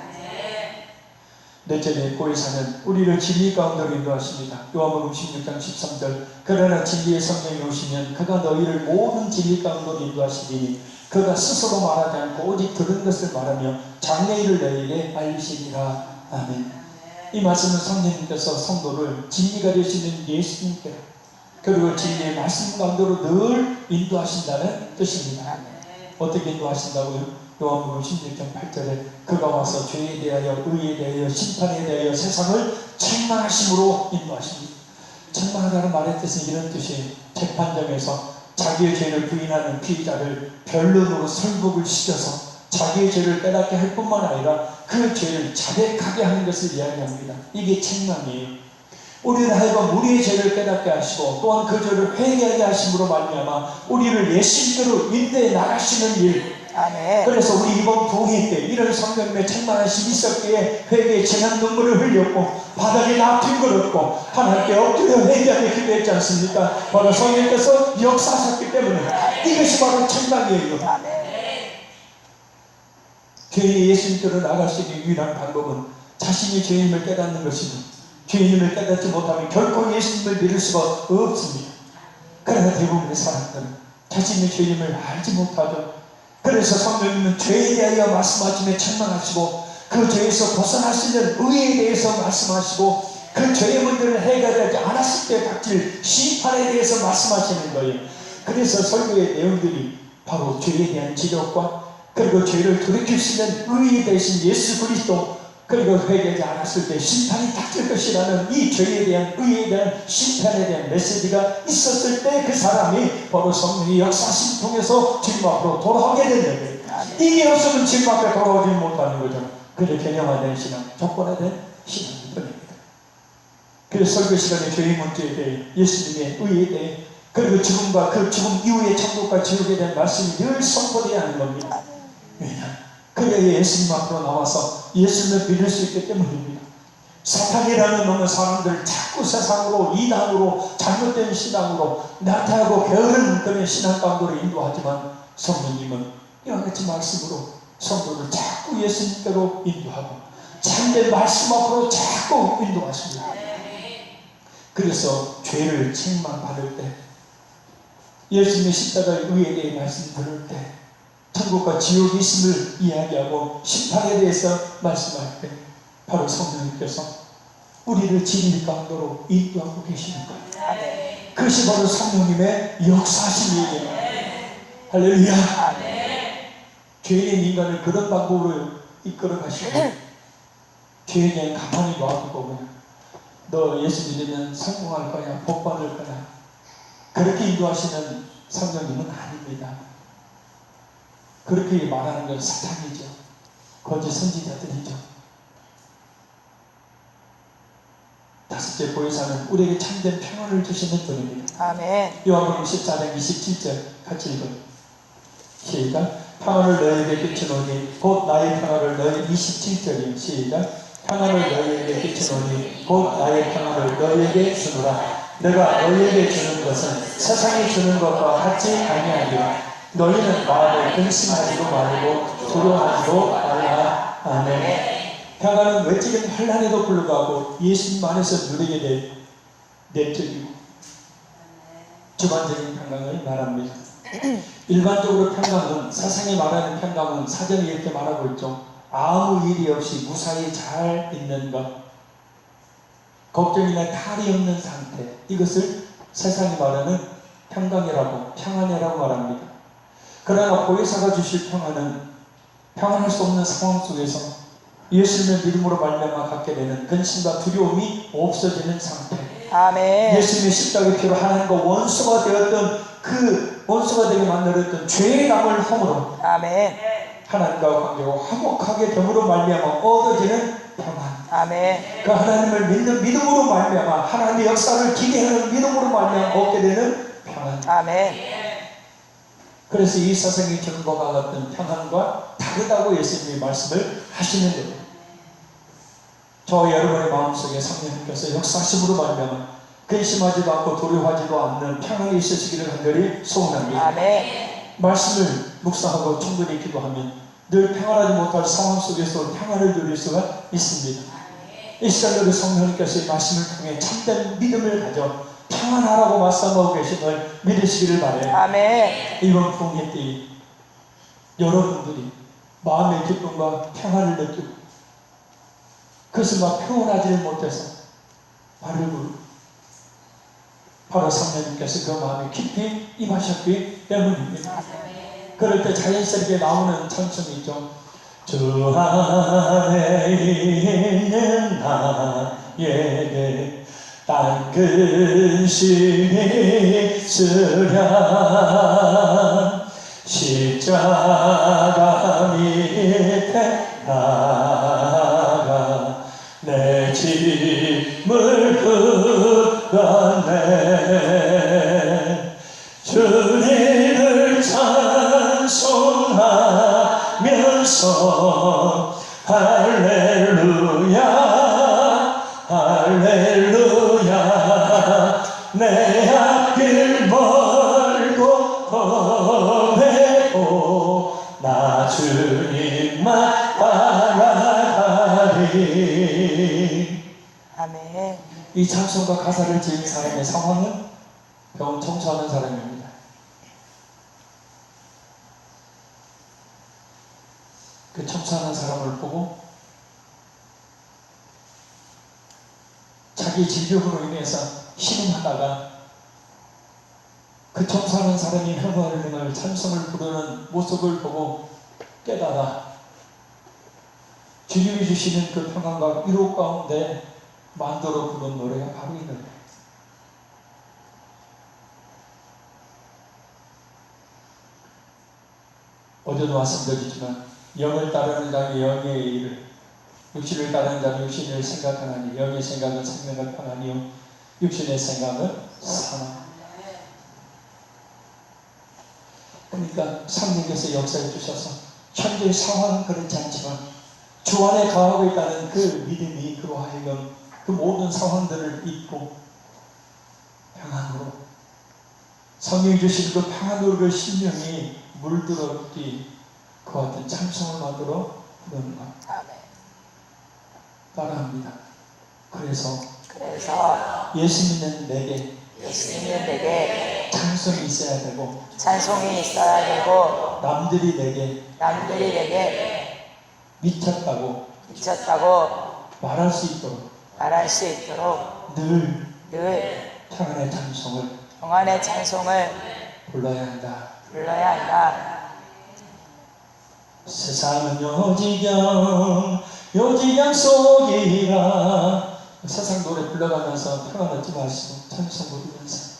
넷째는 보혜사는 우리를 진리 가운데로 인도하십니다. 요한복음 16장 13절 그러나 진리의 성령이 오시면 그가 너희를 모든 진리 가운데로 인도하시리니 그가 스스로 말하지 않고 오직 들은 것을 말하며 장래일을 너희에게 알리시리라. 아멘. 이 말씀은 성령님께서 성도를 진리가 되시는 예수님께 그리고 진리의 말씀 가운데로 늘 인도하신다는 뜻입니다. 어떻게 인도하신다고요? 요한복음 16장 8절에 그가 와서 죄에 대하여 의에 대하여 심판에 대하여 세상을 책망하심으로 인도하십니다. 책망하다는 말의 뜻은 이런 뜻이에요. 재판정에서 자기의 죄를 부인하는 피의자를 변론으로 설득을 시켜서 자기의 죄를 깨닫게 할 뿐만 아니라 그 죄를 자백하게 하는 것을 이야기합니다. 이게 책망이에요. 우리를 하여금 우리의 죄를 깨닫게 하시고 또한 그 죄를 회개하게 하심으로 말미암아 우리를 예수님께로 인도해 나가시는 일. 아멘. 그래서 우리 이번 부흥회 때 이런 성령님의 책망하심이 있었기에 회개의 진한 눈물을 흘렸고 바닥에 납힌 걸었고 하나님께 엎드려 회개하게 기도했지 않습니까? 바로 성령께서 역사하셨기 때문에 이것이 바로 책망이에요. 죄인이 예수님께로 나갈 수 있는 유일한 방법은 자신이 죄인임을 깨닫는 것이고 죄인임을 깨닫지 못하면 결코 예수님을 믿을 수가 없습니다. 그러나 대부분의 사람들은 자신의 죄인임을 알지 못하죠. 그래서 성령님은 죄에 대하여 말씀하시며 책망하시고 그 죄에서 벗어날 수 있는 의에 대해서 말씀하시고 그 죄의 문제를 해결하지 않았을 때 닥칠 심판에 대해서 말씀하시는 거예요. 그래서 설교의 내용들이 바로 죄에 대한 지적과 그리고 죄를 돌이킬 수 있는 의에 대신 예수 그리스도 그리고 회개하지 않았을 때 심판이 닥칠 것이라는 이 죄에 대한 의에 대한 심판에 대한 메시지가 있었을 때 그 사람이 바로 성령의 역사심 통해서 주님 앞으로 돌아오게 되는 거예요. 이게 없으면 주님 앞에 돌아오지 못하는 거죠. 그래서 개념화된 신앙, 조건화된 신앙이 됩니다. 그래서 설교 시간에 죄의 문제에 대해 예수님의 의에 대해 그리고 죽음과 그 죽음 이후의 천국과 지옥에 대한 말씀이 늘 선포되어야 하는 겁니다. 왜냐? 그래야 예수님 앞으로 나와서 예수님을 믿을 수 있기 때문입니다. 사탄이라는 놈은 사람들을 자꾸 세상으로 이단으로 잘못된 신앙으로 나타나고 게으른 그런 신앙 가운데로 인도하지만 성령님은 이와 같이 말씀으로 성도를 자꾸 예수님께로 인도하고 참된 말씀 앞으로 자꾸 인도하십니다. 그래서 죄를 책망받을 때 예수님의 십자가의 의에 대해 말씀 들을 때 천국과 지옥이 있음을 이야기하고 심판에 대해서 말씀할 때 바로 성령님께서 우리를 진리 가운데로 인도하고 계시는 거예요. 그것이 바로 성령님의 역사심이에요. 할렐루야. 죄인인 인간을 그런 방법으로 이끌어 가시고 죄에 대한 가만히 놔두고 그냥 너 예수 믿으면 성공할 거야, 복 받을 거야 그렇게 인도하시는 성령님은 아닙니다. 그렇게 말하는 건 사탄이죠. 거짓 선지자들이죠. 다섯째 보혜사는 우리에게 참된 평안을 주시는 분입니다. 아멘. 요한복음 14장 27절 같이 읽어요. 시작. 평안을 너희에게 끼치노니 곧 나의 평안을 너희 27절임. 시작. 평안을 너희에게 끼치노니 곧 나의 평안을 너희에게 주노라. 내가 너희에게 주는 것은 세상이 주는 것과 같지 아니하리라. 너희는 마음에 근심하지도 말고 두려워하지도 말라. 아멘. 평안은 외적인 환난에도 불구하고 예수님 안에서 누리게 될 내적이고 주관적인 평강을 말합니다. 일반적으로 평강은, 세상이 말하는 평강은 사전에 이렇게 말하고 있죠. 아무 일이 없이 무사히 잘 있는 것, 걱정이나 탈이 없는 상태, 이것을 세상이 말하는 평강이라고, 평안이라고 말합니다. 그러나 보혜사가 주실 평안은 평안할 수 없는 상황 속에서 예수님의 믿음으로 말미암아 갖게 되는 근심과 두려움이 없어지는 상태. 아멘. 예수님의 십자가의 피로 하나님과 원수가 되었던, 그 원수가 되게 만들었던 죄의 남을 허물어 아멘. 하나님과 관계가 화목하게 됨으로 말미암아 얻어지는 평안. 아멘. 그 하나님을 믿는 믿음으로 말미암아 하나님의 역사를 기대하는 믿음으로 말미암아 얻게 되는 평안. 아멘. 그래서 이 세상이 주는 것과 같은 평안과 다르다고 예수님이 말씀을 하시는 거예요. 저 여러분의 마음속에 성령님께서 역사하심으로 말미암아 근심하지도 않고 두려워하지도 않는 평안이 있으시기를 간절히 소원합니다. 아멘. 말씀을 묵상하고 충분히 기도하면 늘 평안하지 못할 상황 속에서 평안을 누릴 수가 있습니다. 이 시간 우리 성령님께서 이 말씀을 통해 참된 믿음을 가져 평안하라고 말씀하고 계심을 믿으시기를 바라요. 아멘. 이번 부흥회 때 여러분들이 마음의 기쁨과 평안을 느끼고 그것을 막 표현하지를 못해서 발을 굴고 바로 성령님께서 그 마음에 깊이 임하셨기 때문입니다. 그럴 때 자연스럽게 나오는 찬송이 있죠. 주 안에 있는 나에게 딴 근심이 있으랴 십자가 밑에 나가 내 짐을 끌어내 주님을 찬송하면서 할렐루야 할렐루야 내 앞길 멀고 험해도 나 주님만 따라가리. 아멘. 이 찬송과 가사를 지은 사람의 상황은 병원 청소하는 사람입니다. 그 청소하는 사람을 보고 자기 질병으로 인해서 신음하다가 그 청소하는 사람이 흥얼흥얼 찬송을 부르는 모습을 보고 깨달아 주님이 주시는 그 평안과 위로 가운데 만들어 부른 노래가 바로 이 노래. 어제도 말씀드렸지만 영을 따르는 자는 영의 일을, 육신을 따르는 자는 육신을 생각하나니 영의 생각은 생명의 평안이요 육신의 생각은 사망. 그러니까 성령께서 역사해 주셔서 현재 상황은 그렇지 않지만 주 안에 거하고 있다는 그 믿음이 그로 하여금 그 모든 상황들을 잊고 평안으로 성령이 주신 그 평안으로 그 심령이 물들었기 그 같은 찬송을 만들어 부르는 것. 아멘. 따라합니다. 그래서 예수 믿는 내게 믿는 내게 찬송이 있어야 되고 찬송이 있어야 되고 남들이 내게 미쳤다고 말할 수 있도록 늘 평안의 찬송을 불러야 한다. 세상은 요지경 속이라. 세상 노래 불러가면서 평안 얻지 마시고 찬송 부르면서,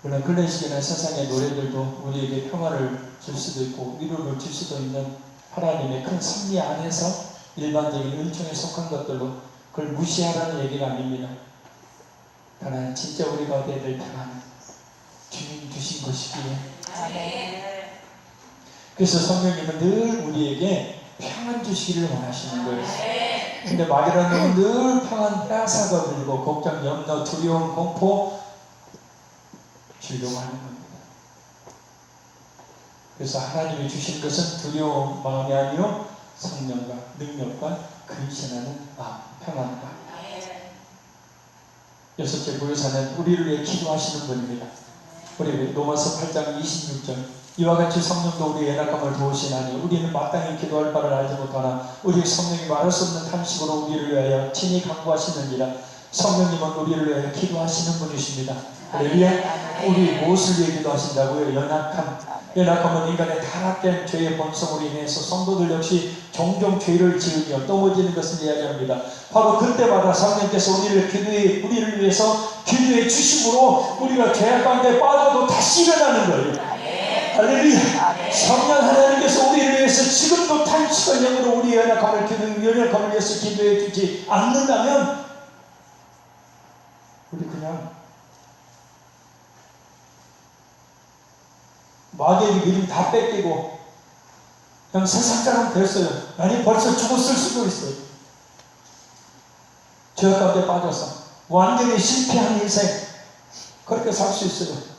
물론 클래식이나 세상의 노래들도 우리에게 평안을 줄 수도 있고 위로를 줄 수도 있는 하나님의 큰 섭리 안에서 일반적인 은총에 속한 것들로 그걸 무시하라는 얘기가 아닙니다. 그러나 진짜 우리가 얻어야 될 평안은 주님 주신 것이기에 아멘. 그래서 성령님은 늘 우리에게 평안 주시기를 원하시는 거예요. 근데 마귀라는 놈은 늘 평안 빼앗아가 들고 걱정, 염려, 두려움, 공포 주려고 하는 겁니다. 그래서 하나님이 주신 것은 두려운 마음이 아니요 성령과 능력과 근신하는 마음, 평안과. 여섯째, 보혜사는 우리를 위해 기도하시는 분입니다. 우리 로마서 8장 26절, 이와 같이 성령도 우리의 연약함을 도우시나니 우리는 마땅히 기도할 바를 알지 못하나 우리 성령이 말할 수 없는 탄식으로 우리를 위하여 친히 간구하시느니라. 성령님은 우리를 위하여 기도하시는 분이십니다. 할렐루야. 우리 무엇을 위해 기도하신다고요? 연약함은 인간의 타락된 죄의 본성으로 인해서 성도들 역시 종종 죄를 지으며 넘어지는 것을 이야기합니다. 바로 그때마다 성령께서 우리를 위해서 기도해 주심으로 우리가 죄악 가운데 빠져도 다시 일어나는 거예요. 할렐루야. 성령 하나님께서 우리를 위해서 지금도 탄식한 영으로 우리의 연약함을 위해서 기도해 주지 않는다면 우리 그냥 마귀에게 믿음 다 뺏기고 그냥 세상 사람 됐어요. 아니 벌써 죽었을 수도 있어요. 죄악 가운데 빠져서 완전히 실패한 인생 그렇게 살 수 있어요.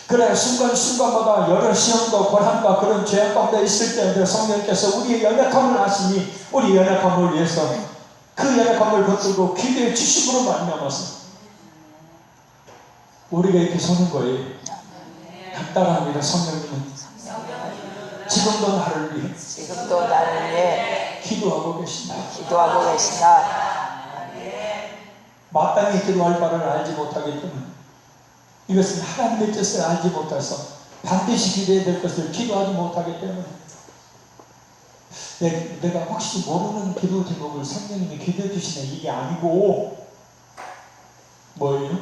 그래 순간순간마다 여러 시험과 고난과 그런 죄악 가운데 있을 때마다 성령께서 우리의 연약함을 아시니 우리 연약함을 위해서 그 연약함을 붙들고 기도해 주심으로 말미암아서 우리가 이렇게 서는 거예요. 간단합니다. 성령님은 지금도 나를 위해 기도하고 계신다. 마땅히 기도할 바를 알지 못하기 때문에 이것은 하나님의 뜻을 알지 못해서 반드시 기도해야 될 것을 기도하지 못하기 때문에 내가 혹시 모르는 기도 제목을 성령님이 기도해 주시네 이게 아니고 뭐예요?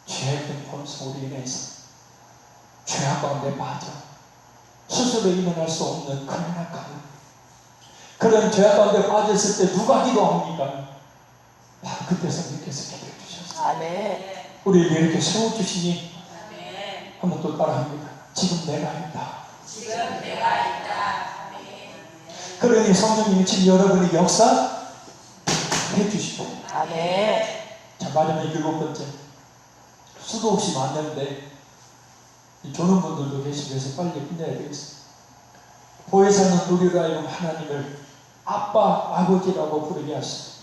죄악된 본성으로 인해서 죄악 가운데 빠져 스스로 일어날 수 없는 그런 죄악 가운데 빠졌을 때 누가 기도합니까? 바로 그때 성령께서 기도해 주셨어요. 아멘. 우리에게 이렇게 세워주시니 한번 또 따라합니다. 지금 내가 있다. 그러니 성령님이 지금 여러분이 역사해 주시고 아멘. 자, 마지막 7번째, 수도 없이 많는데 조는 분들도 계시고 해서 빨리 끝내야 되겠어요. 보혜사는 우리로 하여금 하나님을 아빠, 아버지라고 부르게 하시고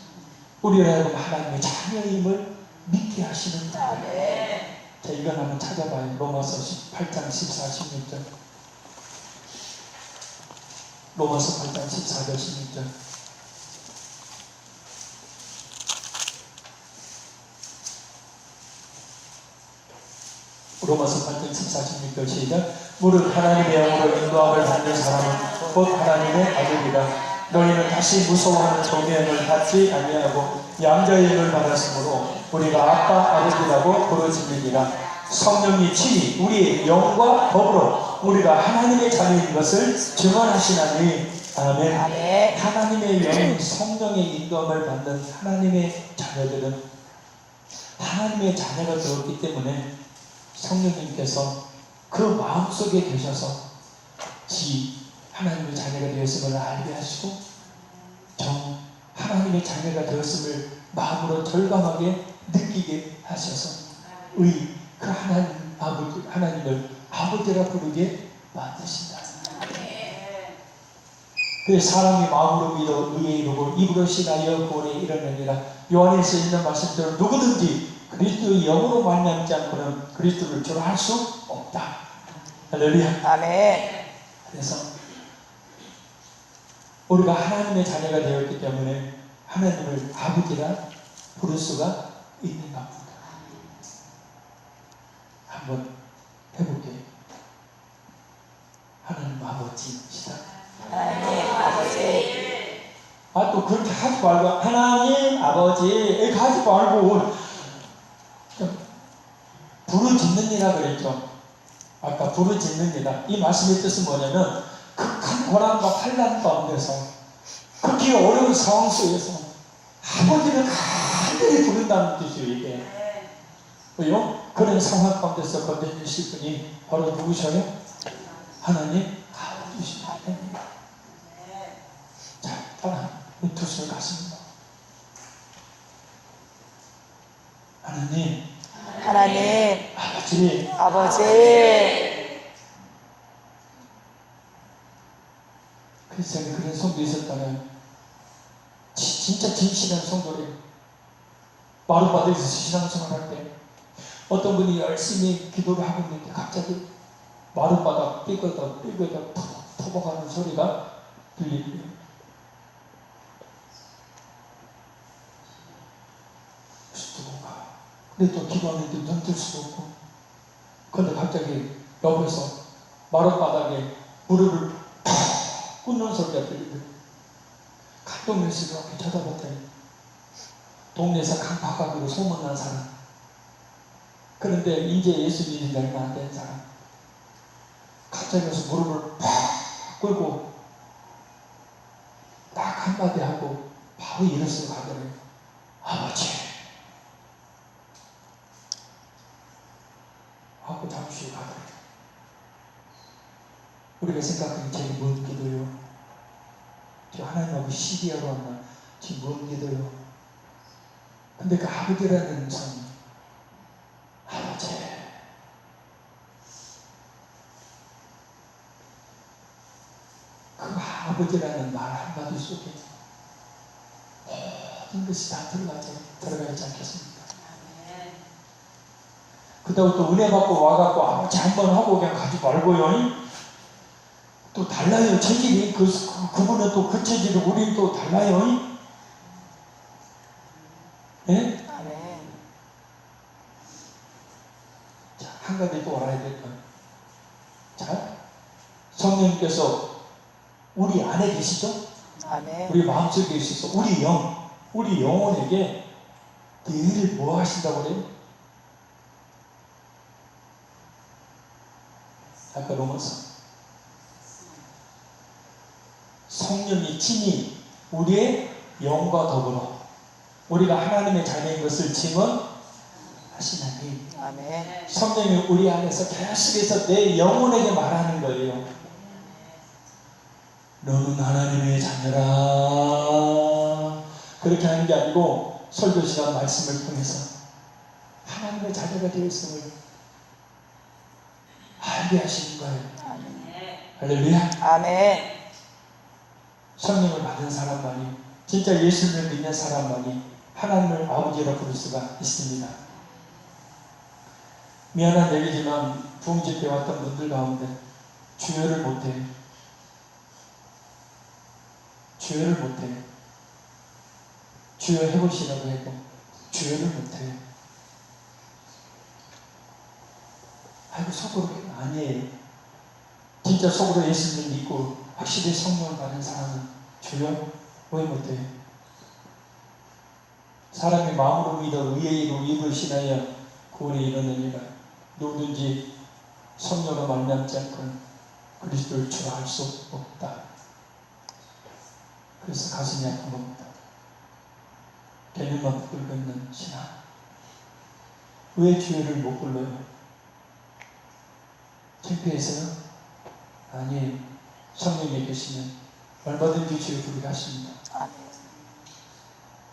우리로 하여금 하나님의 자녀임을 믿게 하시는 분. 자, 이건 한번 찾아봐요. 로마서 8장 14, 16절. 로마서 8장 14절 16절. 로마서 8장 14, 16절 시작. 무릇 하나님의 영으로 인도함을 받는 사람은 곧 하나님의 아들이라. 너희는 다시 무서워하는 정죄함을 받지 아니하고 양자의 힘을 받았으므로 우리가 아빠 아버지라고 부르짖느니라. 성령이 친히 우리의 영과 더불어 우리가 하나님의 자녀인 것을 증언하시나니. 아멘. 아멘. 하나님의 영, 성령의 인도함을 받는 하나님의 자녀들은 하나님의 자녀가 되었기 때문에 성령님께서 그 마음속에 계셔서 하나님의 자녀가 되었음을 알게 하시고 하나님의 자녀가 되었음을 마음으로 절감하게 느끼게 하셔서 그 하나님을 아버지라 부르게 만드신다. 그래서 사람이 마음으로 믿어 의에 이르고 입으로 신하여 구원에 이르느니라. 요한에서 있는 말씀대로 누구든지 그리스도의 영으로 만나지 않고는 그리스도를 전할 수 없다. 할렐루야. 아멘. 그래서 우리가 하나님의 자녀가 되었기 때문에 하나님을 아버지라 부를 수가 있는 겁니다. 한번 해볼게요. 하나님 아버지입니다. 하나님 아버지. 또 그렇게 하지 말고 하나님 아버지 이렇게 하지 말고 부르짖느니라 그랬죠. 아까 부르짖느니라. 이 말씀의 뜻은 뭐냐면 극한 고난과 환난 가운데서 극히 어려운 상황 속에서 아버지를 간절히 부른다는 뜻이에요. 이게 왜요? 그런 상황 가운데서 건져주실 분이 바로 누구셔요? 하나님 아버지. 주시면 안 됩니다. 자, 하나, 두 손을 가슴으로. 하나님, 하나님, 아버지, 아버지, 그래서 그런 성도 있었다면 진짜 진실한 성도를 마루바닥에서 신앙생활 할 때 어떤 분이 열심히 기도를 하고 있는데 갑자기 마루바닥 삐거덕 터벅하는 소리가 들리고요. 누군가 근데 또 기도하는데 눈 뜰 수도 없고 그런데 갑자기 옆에서 마룻바닥에 무릎을 팍 꿇는 소리가 들리고 감동해서 이렇게 쳐다봤더니 동네에서 강팍하기로 소문난 사람, 그런데 이제 예수 믿은 지 얼마 안 된 사람 갑자기 와서 무릎을 팍 꿇고 딱 한마디 하고 바로 일어서 가더래요. 아버지 하고 잠시 가더래요. 우리가 생각하는 제일 뭔 기도요? 저 하나님하고 시기하고 왔나? 지금 뭔 기도요? 근데 그 아버지라는 성이 아버지 그 아버지라는 말 한마디 속에 모든 것이 다 들어가지 않겠습니까? 그다음 또 은혜 받고 와갖고 아버지 한번 하고 그냥 가지 말고요. 또 달라요. 체질이 그분은 또 그 체질이 우리는 또 달라요. 예? 아멘. 자, 한 가지 또 알아야 될 건. 자, 성령님께서 우리 안에 계시죠? 아멘. 우리 마음속에 계시죠? 우리 영혼에게 늘 뭐 하신다고 그래요? 아까 로마서 성령이 친히 우리의 영과 더불어 우리가 하나님의 자녀인 것을 증언하시나니 아멘. 성령이 우리 안에서 계속해서 내 영혼에게 말하는 거예요. 너는 하나님의 자녀라. 그렇게 하는 게 아니고 설교 시간 말씀을 통해서 하나님의 자녀가 되었음을 알게 하시는 거예요. 할렐루야. 아멘. 성령을 받은 사람만이, 진짜 예수를 믿는 사람만이 하나님을 아버지라 부를 수가 있습니다. 미안한 얘기지만 부흥집회 왔던 분들 가운데 주여를 못해요. 주여를 못해요. 주여 해보시라고 해도 주여를 못해요. 아이고 속으로 아니에요. 진짜 속으로 예수를 믿고 확실히 성령을 받은 사람은 주여 왜 못해요? 사람이 마음으로 믿어 의의로 입을 신하여 구원에 이르느니라. 누구든지 성령으로 말미암지 않고는 그리스도를 주라 할 수 없다. 그래서 가슴이 아픈 겁니다. 개념만 붙들고 있는 신앙. 왜 주여를 못 불러요? 창피해서요? 아니, 성령이 계시면 얼마든지 주여 부르게 하십니다. 아멘.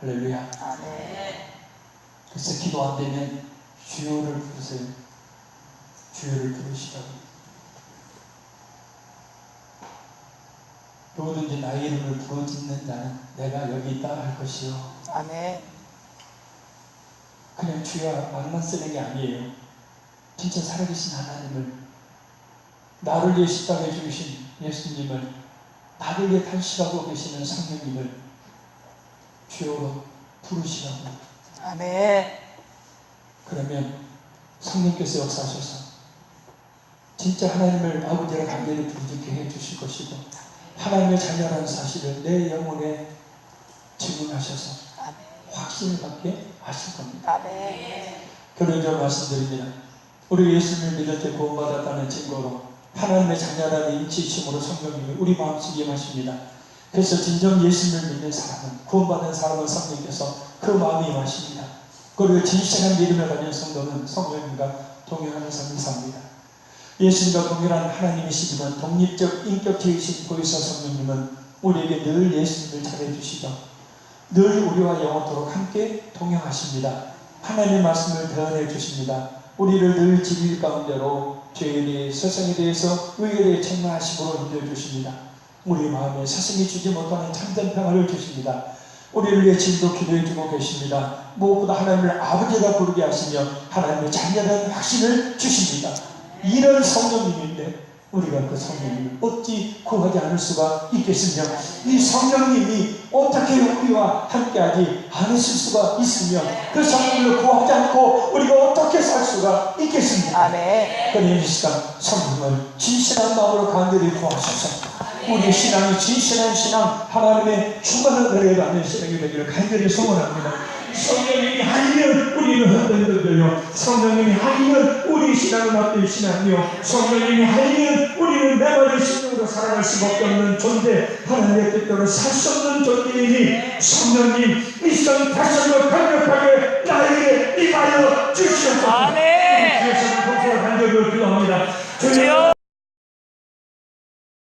할렐루야. 아멘. 그래서 기도 안 되면 주여를 부르세요. 주여를 부르시라고. 누구든지 나의 이름을 부르짖는 자는 내가 여기 있다 할 것이요. 아멘. 그냥 주여 말만 쓰는 게 아니에요. 진짜 살아계신 하나님을, 나를 위해 십자가에 죽으신 예수님을, 나를 위해 탄식하고 계시는 성령님을 주여로 부르시라고. 아멘. 그러면 성령께서 역사하셔서 진짜 하나님을 아버지라 간절히 부르짖게 해주실 것이고, 하나님의 자녀라는 사실을 내 영혼에 증언하셔서 아멘. 확신을 갖게 하실 겁니다. 아멘. 결론적으로 말씀드립니다. 우리 예수님을 믿을 때 구원받았다는 증거로 하나님의 자녀라는 인치심으로 성령님이 우리 마음속에 임하십니다. 그래서 진정 예수님을 믿는 사람은, 구원받은 사람은 성령께서 그 마음이 임하십니다. 그리고 진실한 믿음을 가진 성도는 성령님과 동행하는 삶을 삽니다. 예수님과 동일한 하나님이시지만 독립적 인격체이신 보혜사 성령님은 우리에게 늘 예수님을 잘해주시죠. 늘 우리와 영원토록 함께 동행하십니다. 하나님의 말씀을 대언해 주십니다. 우리를 늘 진리 가운데로 죄에 대해 세상에 대해서 의에 대해 책망하심으로 인도해 주십니다. 우리 마음에 세상이 주지 못하는 참된 평화를 주십니다. 우리를 위해 지금도 기도해 주고 계십니다. 무엇보다 하나님을 아버지라 부르게 하시며 하나님의 자녀라는 확신을 주십니다. 이런 성령님인데 우리가 그 성령님을 어찌 구하지 않을 수가 있겠으며, 이 성령님이 어떻게 우리와 함께하지 않으실 수가 있으며, 그 성령님을 구하지 않고 우리가 어떻게 살 수가 있겠습니까? 아멘. 그러니 이 시간 성령을 진실한 마음으로 간절히 구하소서. 우리의 신앙이 진실한 신앙, 하나님의 충만한 은혜를 받는 신앙이 되기를 간절히 소원합니다. 성령님이 아니면 우리는 흔들흔들요. 성령님이 아니면 우리 신앙은 앞뒤 신앙이요. 성령님이 아니면 우리는 내만의 신령으로 살아갈 수밖에 없는 존재, 하나님의 뜻대로 살 수 없는 존재이니 성령님 이 시간 다시 한번 강력하게 나에게 임하여 주시옵소서. 아멘. 주여서 동서가 간절히 기도합니다. 주여